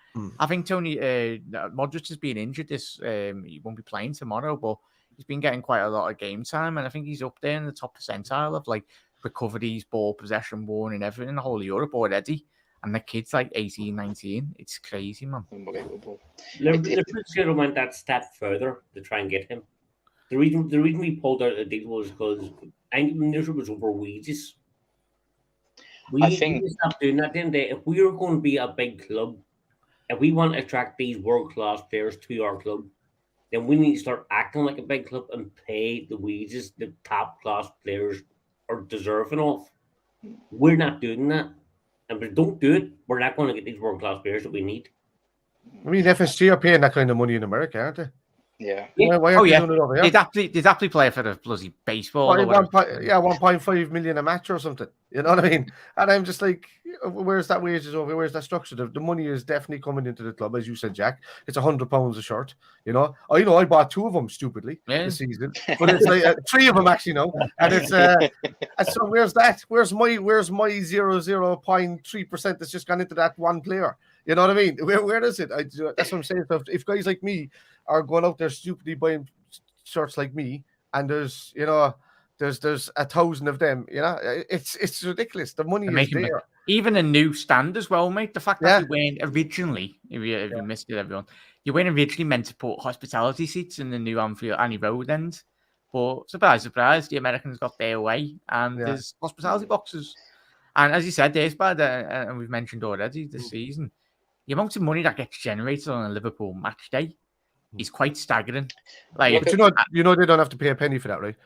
I think Tony Modric has been injured he won't be playing tomorrow, but he's been getting quite a lot of game time, and I think he's up there in the top percentile of like recoveries, ball possession, won, and everything in the whole of Europe already. And the kid's like 18, 19. It's crazy, man. Unbelievable. Liverpool went that step further to try and get him. The reason we pulled out the deal was because I think it was over wages. We need to stop doing that. Then if we are going to be a big club, if we want to attract these world-class players to our club, then we need to start acting like a big club and pay the wages the top-class players are deserving of. We're not doing that. And if we don't do it, we're not going to get these world-class players that we need. I mean, FSG are paying that kind of money in America, aren't they? Yeah. Why aren't they doing it over here? They'd happily play for the bloody baseball. 1.5 million a match or something. You know what I mean? And I'm just like, where's that wages over? Where's that structure? The money is definitely coming into the club, as you said, Jack. It's £100 a shirt. You know, I bought 2 of them stupidly this season, but it's like 3 of them actually now. And it's and so where's that? Where's my 0.3% that's just gone into that one player? You know what I mean? Where is it? That's what I'm saying. So if guys like me are going out there stupidly buying shirts like me, and there's 1,000 of them, it's ridiculous. The money is there. Even a new stand as well, mate. The fact that you weren't originally, if you missed it, everyone, you weren't originally meant to put hospitality seats in the new Annie Road end, but surprise, the Americans got their way, and there's hospitality boxes. And as you said, there's bad, and we've mentioned already this season, the amount of money that gets generated on a Liverpool match day is quite staggering. Like, but you know they don't have to pay a penny for that, right?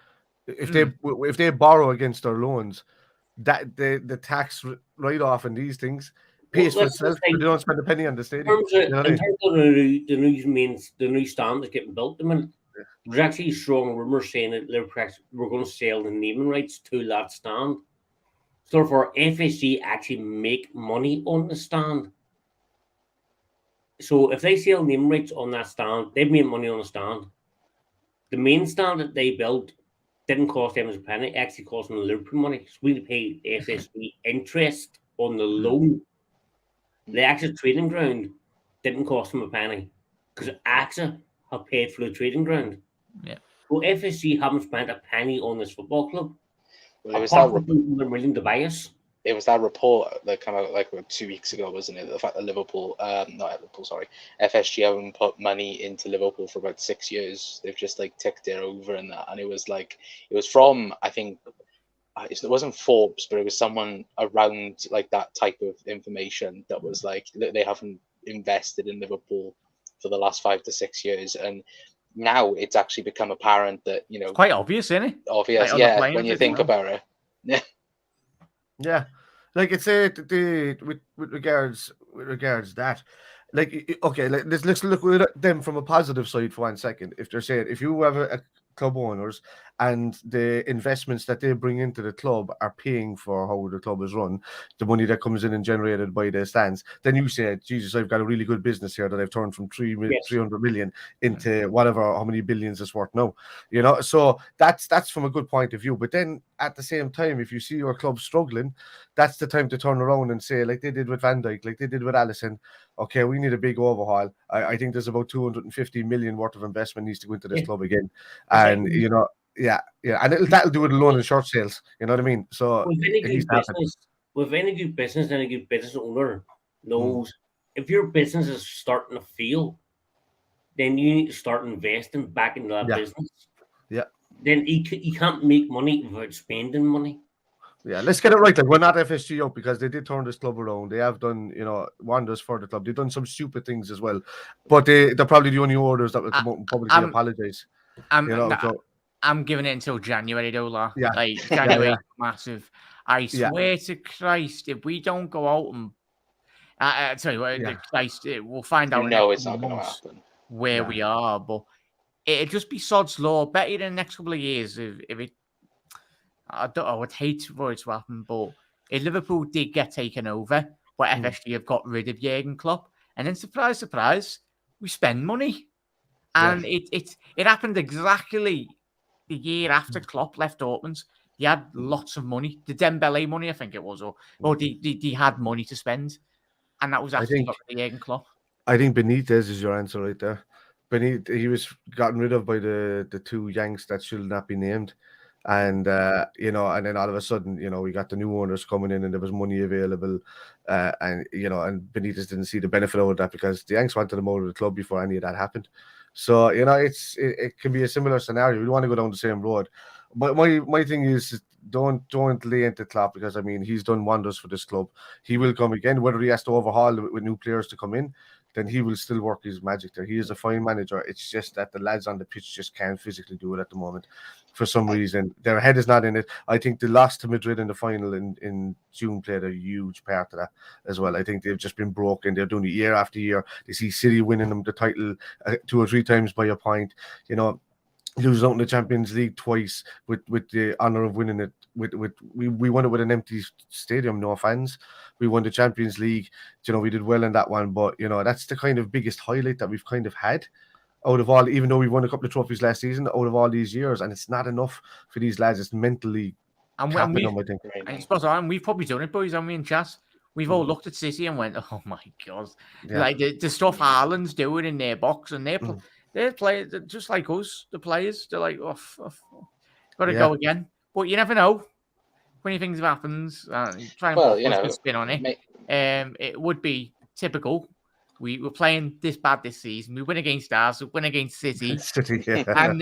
If they borrow against their loans, that the tax write-off and these things pays for itself, but they don't spend a penny on the stadium. In terms of the new stand that's getting built, there's actually strong rumours saying that Liverpool we're going to sell the naming rights to that stand. So therefore, FSG actually make money on the stand. So if they sell name rights on that stand, they've made money on the stand. The main stand that they built didn't cost them as a penny. It actually cost them Liverpool money. So we paid FSG interest on the loan. The actual training ground didn't cost them a penny because AXA have paid for the training ground. Yeah. So FSG haven't spent a penny on this football club. Well, it was that million to buy us. It was that report that came out like 2 weeks ago, wasn't it? The fact that FSG haven't put money into Liverpool for about 6 years. They've just like ticked it over in that, and it was from, I think, it wasn't Forbes, but it was someone around like that type of information that was like they haven't invested in Liverpool for the last 5 to 6 years, and now it's actually become apparent that it's quite obvious, isn't it? Obvious, like when you think about it. Yeah, like it's with regards that, like, okay, let's look at them from a positive side for 1 second. If they're saying, if you have a club owners and the investments that they bring into the club are paying for how the club is run, the money that comes in and generated by the stands, then you say, Jesus, I've got a really good business here that I've turned from 300 million into whatever, how many billions it's worth now, so that's from a good point of view. But then at the same time, if you see your club struggling, that's the time to turn around and say, like they did with Van Dijk, like they did with Alisson, okay, we need a big overhaul. I think there's about 250 million worth of investment needs to go into this club again. And, and that'll do it alone in short sales. You know what I mean? So with any good business and a good business owner knows if your business is starting to fail, then you need to start investing back into that business. Yeah. Then you can't make money without spending money. Yeah, let's get it right. Like, we're not FSG up because they did turn this club around. They have done, wonders for the club. They've done some stupid things as well, but they're probably the only orders that will come out and publicly apologize. I'm giving it until January, though, like January, massive. I swear to Christ, if we don't go out and I tell you what, Christ, we'll find out. It's not going to happen where we are, but it'd just be sod's law. Better in the next couple of years if it. I would hate for it to happen, but if Liverpool did get taken over, but FSG have got rid of Jurgen Klopp, and then surprise, surprise, we spend money, and it happened exactly the year after Klopp left Dortmund. He had lots of money, the Dembele money, I think it was, or they had money to spend, and that was after he got rid of Jurgen Klopp. I think Benitez is your answer right there. He was gotten rid of by the 2 Yanks that should not be named. And, and then all of a sudden, we got the new owners coming in and there was money available. And Benitez didn't see the benefit of that because the Yanks wanted him out of the club before any of that happened. So, it can be a similar scenario. We want to go down the same road. But my thing is, don't lay into Klopp because, he's done wonders for this club. He will come again, whether he has to overhaul with new players to come in. then he will still work his magic there. He is a fine manager. It's just that the lads on the pitch just can't physically do it at the moment. For some reason, their head is not in it. I think the loss to Madrid in the final in June played a huge part of that as well. I think they've just been broken. They're doing it year after year. They see City winning them the title 2 or 3 times by a point. You know, losing out in the Champions League twice with the honour of winning it. We won it with an empty stadium, no fans. We won the Champions League. You know, we did well in that one, but you know, that's the kind of biggest highlight that we've kind of had out of all, even though we won a couple of trophies last season, out of all these years, and it's not enough for these lads. It's mentally capping them, I think. I suppose we've probably done it, boys, haven't we, in chat? We've all looked at City and went, "Oh my god!" Yeah. Like the stuff Haaland's doing in their box, and they're players just like us. The players, they're like, "Oh, got to go again." But you never know. Funny things happens. Try and put a spin on it. It would be typical. We were playing this bad this season. We win against us. We win against City. And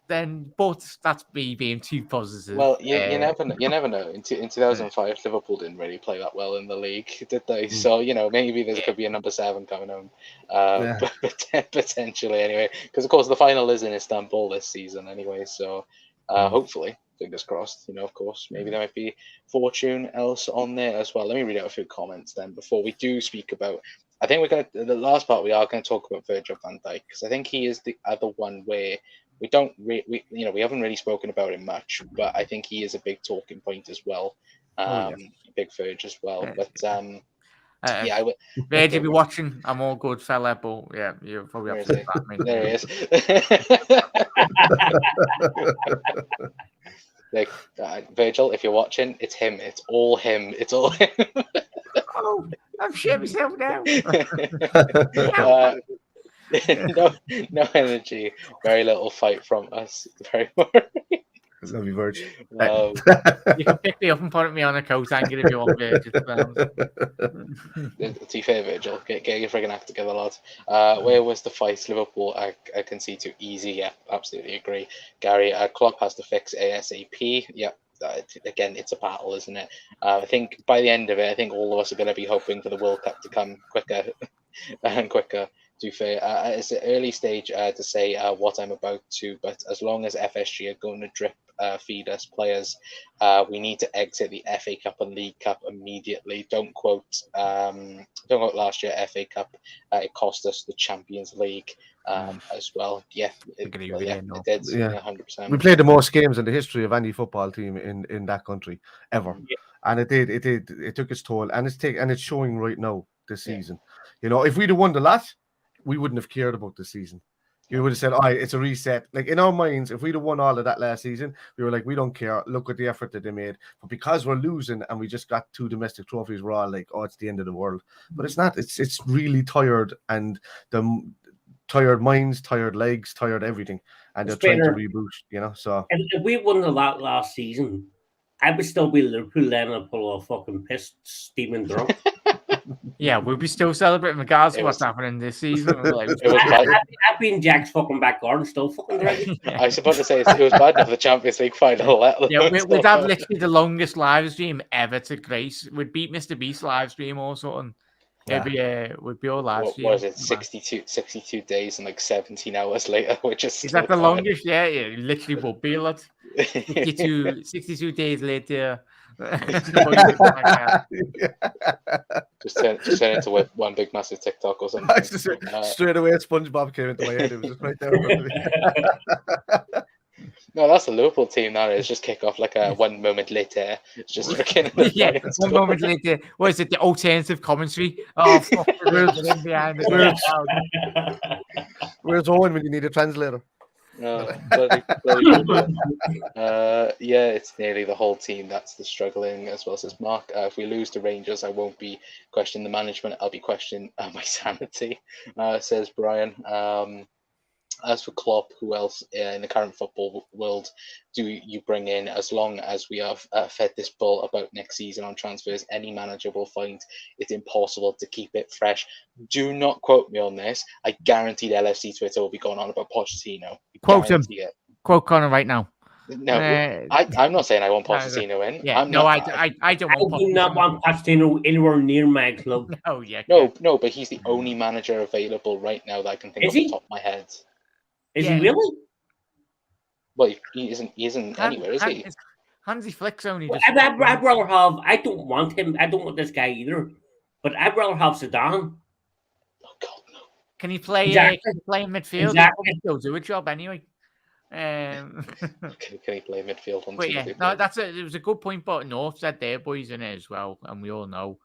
then, but that's me being too positive. Well, you never know. In 2005, Liverpool didn't really play that well in the league, did they? So you know, maybe there could be a number 7 coming home, potentially anyway. Because of course the final is in Istanbul this season anyway. So hopefully, fingers crossed. You know, of course, maybe there might be fortune else on there as well. Let me read out a few comments then before we do speak about. I think the last part we are going to talk about Virgil van Dijk, because I think he is the other one where we haven't really spoken about him much, but I think he is a big talking point as well. Big Virg as well. But I would. Virg, if you're watching, I'm all good, fella. But yeah, you probably have to back me. There he is. Like Virgil, if you're watching, it's him. It's all him. It's all him. Oh, I'm shit myself now. No energy, very little fight from us. Very boring. Love you, Virg. You can pick me up and put me on a coat angle if you want, Virgil. To be fair, Virgil, get your friggin' act together, lads. Where was the fight? Liverpool, I can see too easy. Yeah, absolutely agree. Gary, Klopp has to fix ASAP. Yeah. Again, it's a battle, isn't it? I think by the end of it, I think all of us are going to be hoping for the World Cup to come quicker and quicker. To be fair, it's an early stage to say what I'm about to, but as long as FSG are going to drip feed us players, we need to exit the FA Cup and League Cup immediately. Don't quote last year FA Cup. It cost us the Champions League as well. Yeah, it did. Yeah, 100%. We played the most games in the history of any football team in that country ever, and it took its toll, and it's showing right now this season. You know, if we'd have won the lot, we wouldn't have cared about the season. You would have said, it's a reset. Like in our minds, if we'd have won all of that last season, we were like, we don't care. Look at the effort that they made. But because we're losing and we just got 2 domestic trophies, we're all like, it's the end of the world. But it's not. It's really tired, and the tired minds, tired legs, tired everything. And they're trying to reboot, you know. So if we won the lot last season, I would still be Liverpool then and pull a fucking pissed, steaming drunk. Yeah, we'll be still celebrating regardless of what's happening this season. I've been Jack's fucking back garden, still fucking drinking. I was about to say it was bad enough the Champions League final. We'd have literally the longest live stream ever to grace. We'd beat Mr. Beast's live stream or something. Would be all live stream. What is it? 62 days and like 17 hours later, which is that the longest? Yeah, it literally would be a lot. 62 days later. just turn into one big massive TikTok or something. Straight away, SpongeBob came into my head. It was just right there. No, that's the Liverpool team. That is just kick off like a 1 moment later. It's just freaking 1 moment later. What is it? The alternative commentary? Oh, fuck the rules are in behind the Where's Owen when you need a translator? It's nearly the whole team that's the struggling as well, says Mark. If we lose to Rangers, I won't be questioning the management. I'll be questioning my sanity, says Brian. As for Klopp, who else in the current football world do you bring in? As long as we have fed this bull about next season on transfers, any manager will find it impossible to keep it fresh. Do not quote me on this. I guarantee the LFC Twitter will be going on about Pochettino. Quote him. Quote Connor right now. No, I'm not saying I want Pochettino in. Yeah, I don't want. I do not want Pochettino anywhere near my club. No, but he's the only manager available right now that I can think off the top of my head. Is he really? Well, he isn't anywhere, is he? Hansi Flick's only. I'd rather have. I don't want him. I don't want this guy either. But I'd rather have Zidane. Oh God, no! Can he play? Exactly. Can he play in midfield? Exactly. He'll do a job anyway. Can he play midfield on TV? Yeah, no, it was a good point. But North said their boys in it as well, and we all know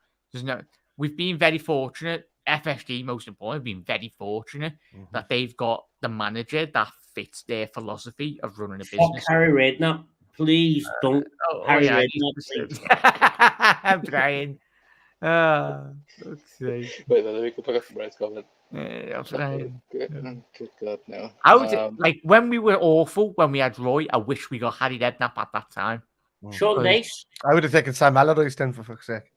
we've been very fortunate. FSG, most importantly, been very fortunate that they've got the manager that fits their philosophy of running a business. Harry Redknapp, please don't. Harry Redknapp, please. Brian. Okay. Wait, let me go pick up the Brian's comment. Good God, no. When we were awful, when we had Roy, I wish we got Harry Redknapp at that time. Sean Dyche. I would have taken Sam Allardyce then, for fuck's sake.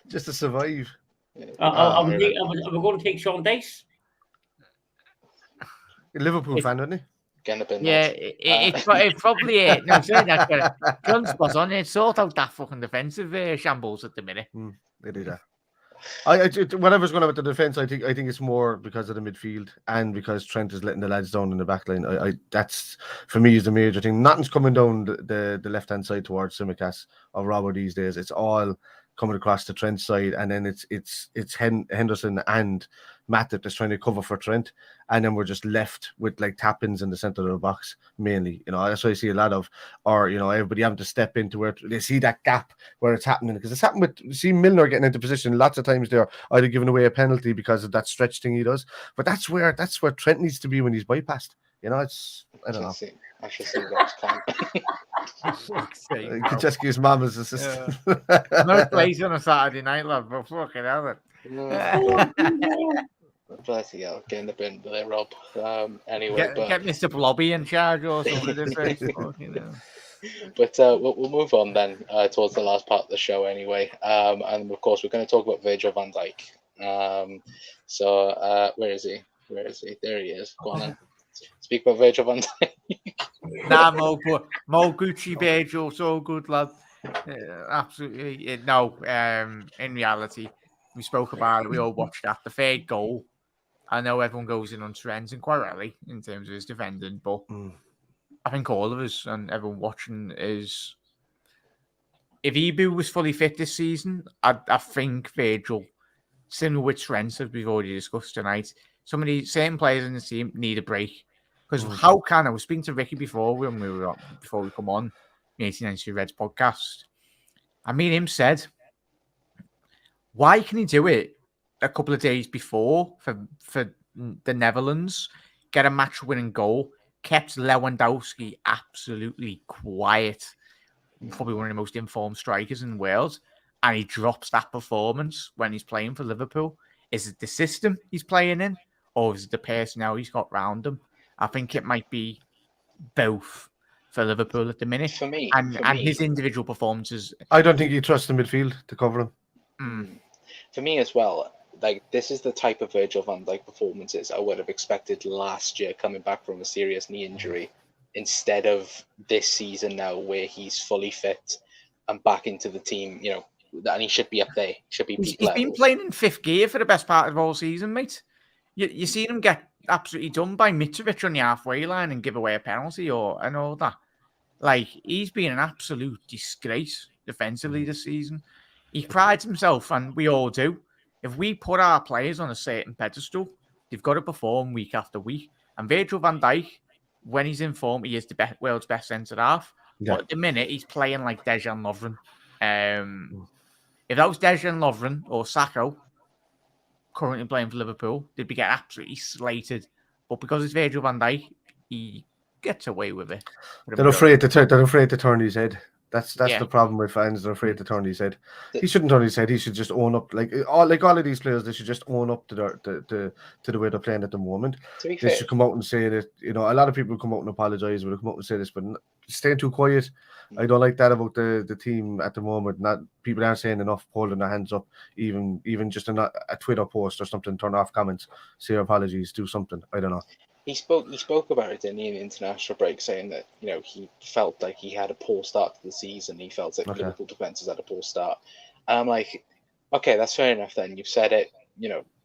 Just to survive. Are we going to take Sean Dyche? Liverpool fan, isn't he? It's probably it. No, I'm saying that John's spot on it. Sort out that fucking defensive shambles at the minute. It is that. Whatever's going on with the defense, I think it's more because of the midfield and because Trent is letting the lads down in the back line. That's for me is the major thing. Nothing's coming down the left hand side towards Tsimikas or Robert these days. It's all coming across the Trent side, and then it's Henderson and Matip that's trying to cover for Trent, and then we're just left with like tap-ins in the center of the box mainly. That's why I see a lot of, everybody having to step into where they see that gap where it's happening, because it's happened with Milner getting into position lots of times there, either giving away a penalty because of that stretch thing he does, but that's where Trent needs to be when he's bypassed. I don't know. I should see Rob's comment. You could just give his mum as assistant. No plays on a Saturday night, love, but fucking hell. Bloody hell, get in the bin there, Rob. Anyway, get Mr. Blobby in charge or something. But we'll move on then towards the last part of the show anyway. And of course, we're going to talk about Virgil van Dijk. So where is he? There he is. Go on then. Speak about Virgil van Dijk. Nah, Mo Gucci Virgil, so good lad. Absolutely. No, in reality, we spoke about it. We all watched that. The third goal. I know everyone goes in on Trent, and quite rightly in terms of his defending, but I think all of us and everyone watching is, if Ibu was fully fit this season, I think Virgil, similar with Trent, as we've already discussed tonight, some of the same players in the team need a break. Because how can I was speaking to Ricky before we come on the 1892 Reds podcast. I mean, him said, why can he do it a couple of days before for the Netherlands, get a match-winning goal, kept Lewandowski absolutely quiet, probably one of the most informed strikers in the world, and he drops that performance when he's playing for Liverpool? Is it the system he's playing in, or is it the personnel he's got round him? I think it might be both for Liverpool at the minute. For me, his individual performances. I don't think he trusts the midfield to cover him. For me as well, like, this is the type of Virgil van Dijk performances I would have expected last year coming back from a serious knee injury, instead of this season now where he's fully fit and back into the team, and he should be up there. He's been playing in fifth gear for the best part of the whole season, mate. You seen him get absolutely done by Mitrovic on the halfway line and give away a penalty and all that. Like, he's been an absolute disgrace defensively this season. He prides himself, and we all do. If we put our players on a certain pedestal, they've got to perform week after week. And Virgil van Dijk, when he's in form, he is the world's best centre-half. Yeah. But at the minute, he's playing like Dejan Lovren. If that was Dejan Lovren or Sacco, currently playing for Liverpool, they'd be getting absolutely slated. But because it's Virgil van Dijk, he gets away with it. They're afraid to turn his head. That's the problem with fans. They're afraid to turn his head. He shouldn't turn his head. He should just own up. Like all of these players, they should just own up to the way they're playing at the moment. They should come out and say that. A lot of people come out and apologise. Will come out and say this, but staying too quiet. I don't like that about the team at the moment. Not people aren't saying enough, holding their hands up, even just a Twitter post or something. Turn off comments, say apologies, do something. I don't know. He spoke about it in the international break, saying that he felt like he had a poor start to the season. He felt like Liverpool defenses had a poor start, and I'm like, okay, that's fair enough. Then you've said it,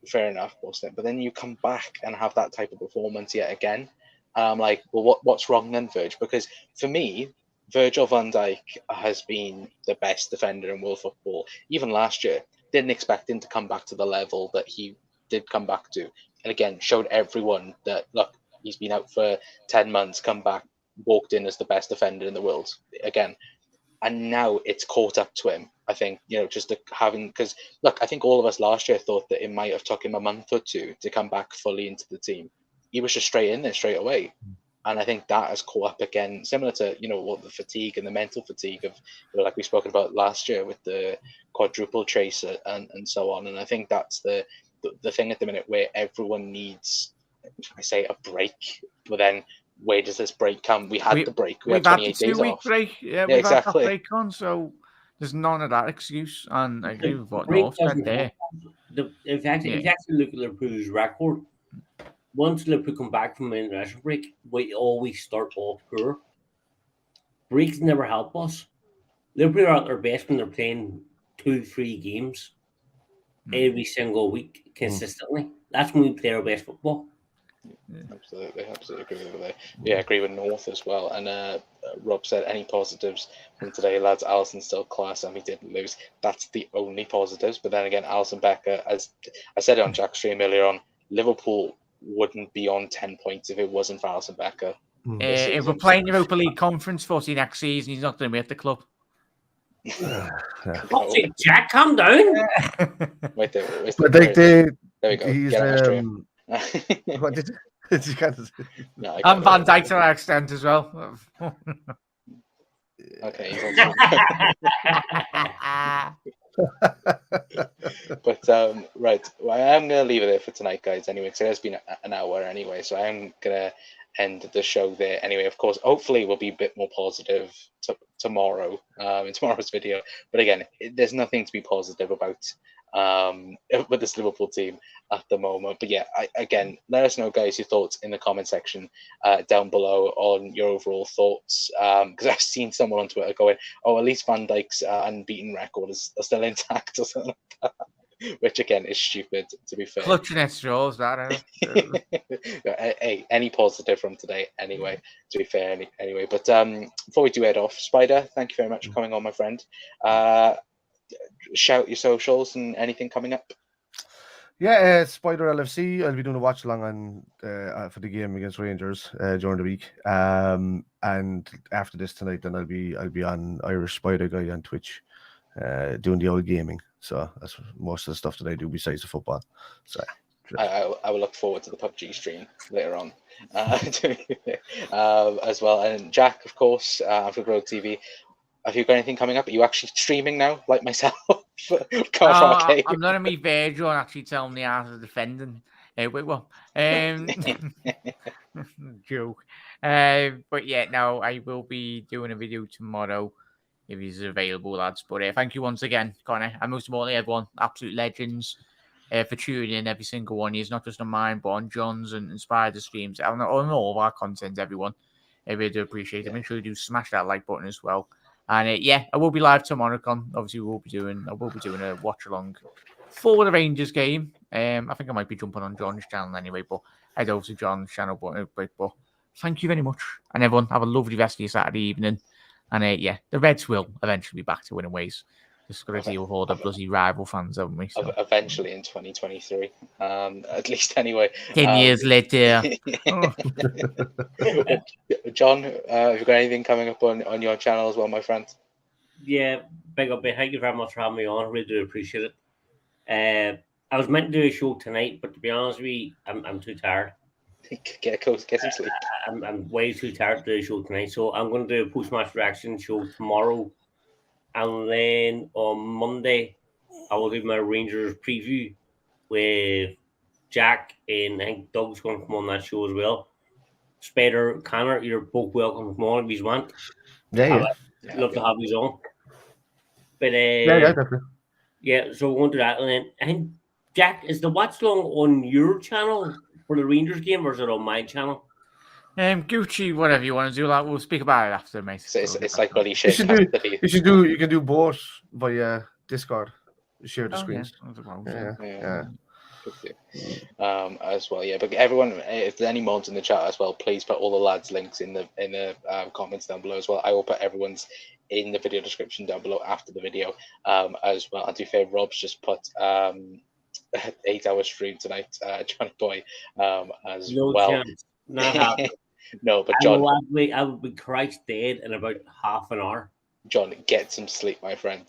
fair enough, Boston. But then you come back and have that type of performance yet again. And I'm like, well, what's wrong then, Virg? Because for me, Virgil van Dijk has been the best defender in world football. Even last year, didn't expect him to come back to the level that he did come back to. And again, showed everyone that, look, he's been out for 10 months, come back, walked in as the best defender in the world again. And now it's caught up to him. I think, because look, I think all of us last year thought that it might have took him a month or two to come back fully into the team. He was just straight in there straight away. And I think that has caught up again, similar to, what the fatigue and the mental fatigue of, like we spoke about last year with the quadruple chaser and so on. And I think that's the thing at the minute where everyone needs, I say, a break, but then where does this break come? We had the break. We had 28 days off. Break. Yeah, we've exactly. Had that break on, so there's none of that excuse. And I agree with what North said there. If you actually look at Liverpool's record, once Liverpool come back from an international break, we always start off poor. Breaks never help us. Liverpool are at their best when they're playing 2-3 games every single week consistently. That's when we play our best football. Absolutely agree with that. Yeah, agree with North as well. And Rob said, any positives from today, lads? Alisson still class and we didn't lose. That's the only positives. But then again, Alisson Becker, as I said it on Jack's stream earlier on, Liverpool wouldn't be on 10 points if it wasn't for Alisson Becker. If we're playing Europa League Conference footy next season, he's not going to be at the club. Jack, calm down. Wait there. There we go. He's, what did you kind of say? No, and Van Dijk to that extent as well. Okay. But right, well, I'm gonna leave it there for tonight, guys. Anyway, because it has been an hour anyway, so I'm gonna end the show there. Anyway, of course, hopefully we'll be a bit more positive tomorrow in tomorrow's video. But again, there's nothing to be positive about with this Liverpool team at the moment. But yeah, again, let us know, guys, your thoughts in the comment section down below on your overall thoughts, because I've seen someone on Twitter going, oh, at least Van Dijk's unbeaten record is still intact or something like that. Which again is stupid, to be fair. Clutching at straws, that. Hey, any positive from today, anyway. To be fair, anyway. But before we do head off, Spider, thank you very much for coming on, my friend. Shout your socials and anything coming up. Yeah, Spider LFC. I'll be doing a watch along on for the game against Rangers during the week. And after this tonight, then I'll be on Irish Spider Guy on Twitch, doing the old gaming. So that's most of the stuff that I do besides the football. So I will look forward to the PUBG stream later on as well. And Jack, of course, for Grow TV. Have you got anything coming up? Are you actually streaming now, like myself? I'm not in my Virgil and actually telling the art of defending. Joke. But yeah, no, I will be doing a video tomorrow if he's available, lads. But thank you once again, Connor, and most importantly, everyone, absolute legends, for tuning in every single one. He's not just on mine, but on John's and Spider's streams, on all of our content, everyone. I really do appreciate it. Make sure you do smash that like button as well. And yeah, I will be live tomorrow, Con. Obviously, I will be doing a watch along for the Rangers game. I think I might be jumping on John's channel anyway, but head over to John's channel. But thank you very much, and everyone have a lovely rest of your Saturday evening. And yeah, the Reds will eventually be back to winning ways. Just got to deal with all the bloody rival fans, haven't we? So. Eventually in 2023, at least anyway. 10 years later. John, have you got anything coming up on your channel as well, my friend? Yeah, big up. Thank you very much for having me on. I really do appreciate it. I was meant to do a show tonight, but to be honest with you, I'm too tired. Get some sleep. I'm way too tired to do a show tonight, so I'm going to do a post-match reaction show tomorrow. And then on Monday, I will do my Rangers preview with Jack, and I think Doug's going to come on that show as well. Spider, Connor, you're both welcome to come on if you want. Yeah. I'd love to have you on. But yeah, definitely. Yeah, so we're going to do that. And then I think, Jack, is the watch along on your channel for the Rangers game, or is it on my channel? Gucci, whatever you want to do, like we'll speak about it after, mate. So it's like Buddy You Shake. should do. You can do both via Discord. Share the screens. Yeah. As well, yeah. But everyone, if there's any mods in the chat as well, please put all the lads' links in the comments down below as well. I will put everyone's in the video description down below after the video as well. And to be fair, Rob's just put 8-hour stream tonight, Johnny Boy, as no well. Chance. Not happening. No, but John, I would be Christ dead in about half an hour. John, get some sleep, my friend,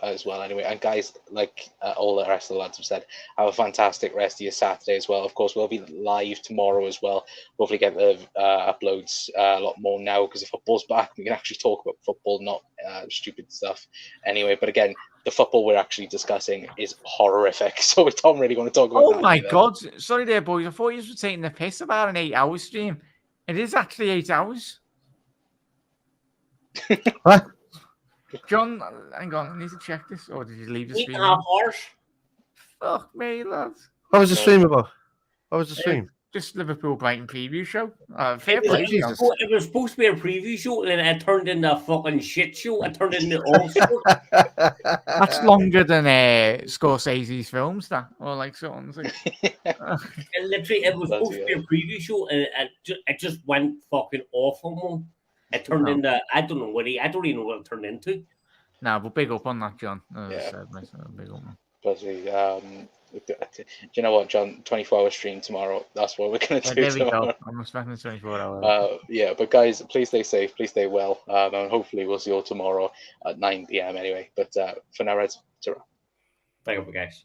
as well. Anyway, and guys, like all the rest of the lads have said, have a fantastic rest of your Saturday as well. Of course, we'll be live tomorrow as well. Hopefully, get the uploads a lot more now because the football's back. We can actually talk about football, not stupid stuff. Anyway, but again, the football we're actually discussing is horrific. So we don't really want to talk about that. Oh my God. Sorry there, boys. I thought you were taking the piss about an 8-hour stream. It is actually 8 hours. What? John, hang on. I need to check this. Or did you leave the stream? 8.5 hours. Fuck me, lads. What was the stream about? What was the stream? Just Liverpool Brighton preview show. Fair play, Jesus. It was supposed to be a preview show, and then it turned into a fucking shit show. It turned into all sport. That's longer than Scorsese's films, that, or like so on. Literally, it was supposed to be a preview show, and it just went fucking awful. It turned into I don't even know what it turned into. Nah, but big up on that, John. Yeah. Big up, man. Do you know what, John? 24-hour stream tomorrow. That's what we're going to do There we tomorrow. go. I'm expecting 24 hours. Yeah, but guys, please stay safe. Please stay well. And hopefully we'll see you all tomorrow at 9 p.m. anyway. But for now, Reds, ta-ra. Thank you, guys.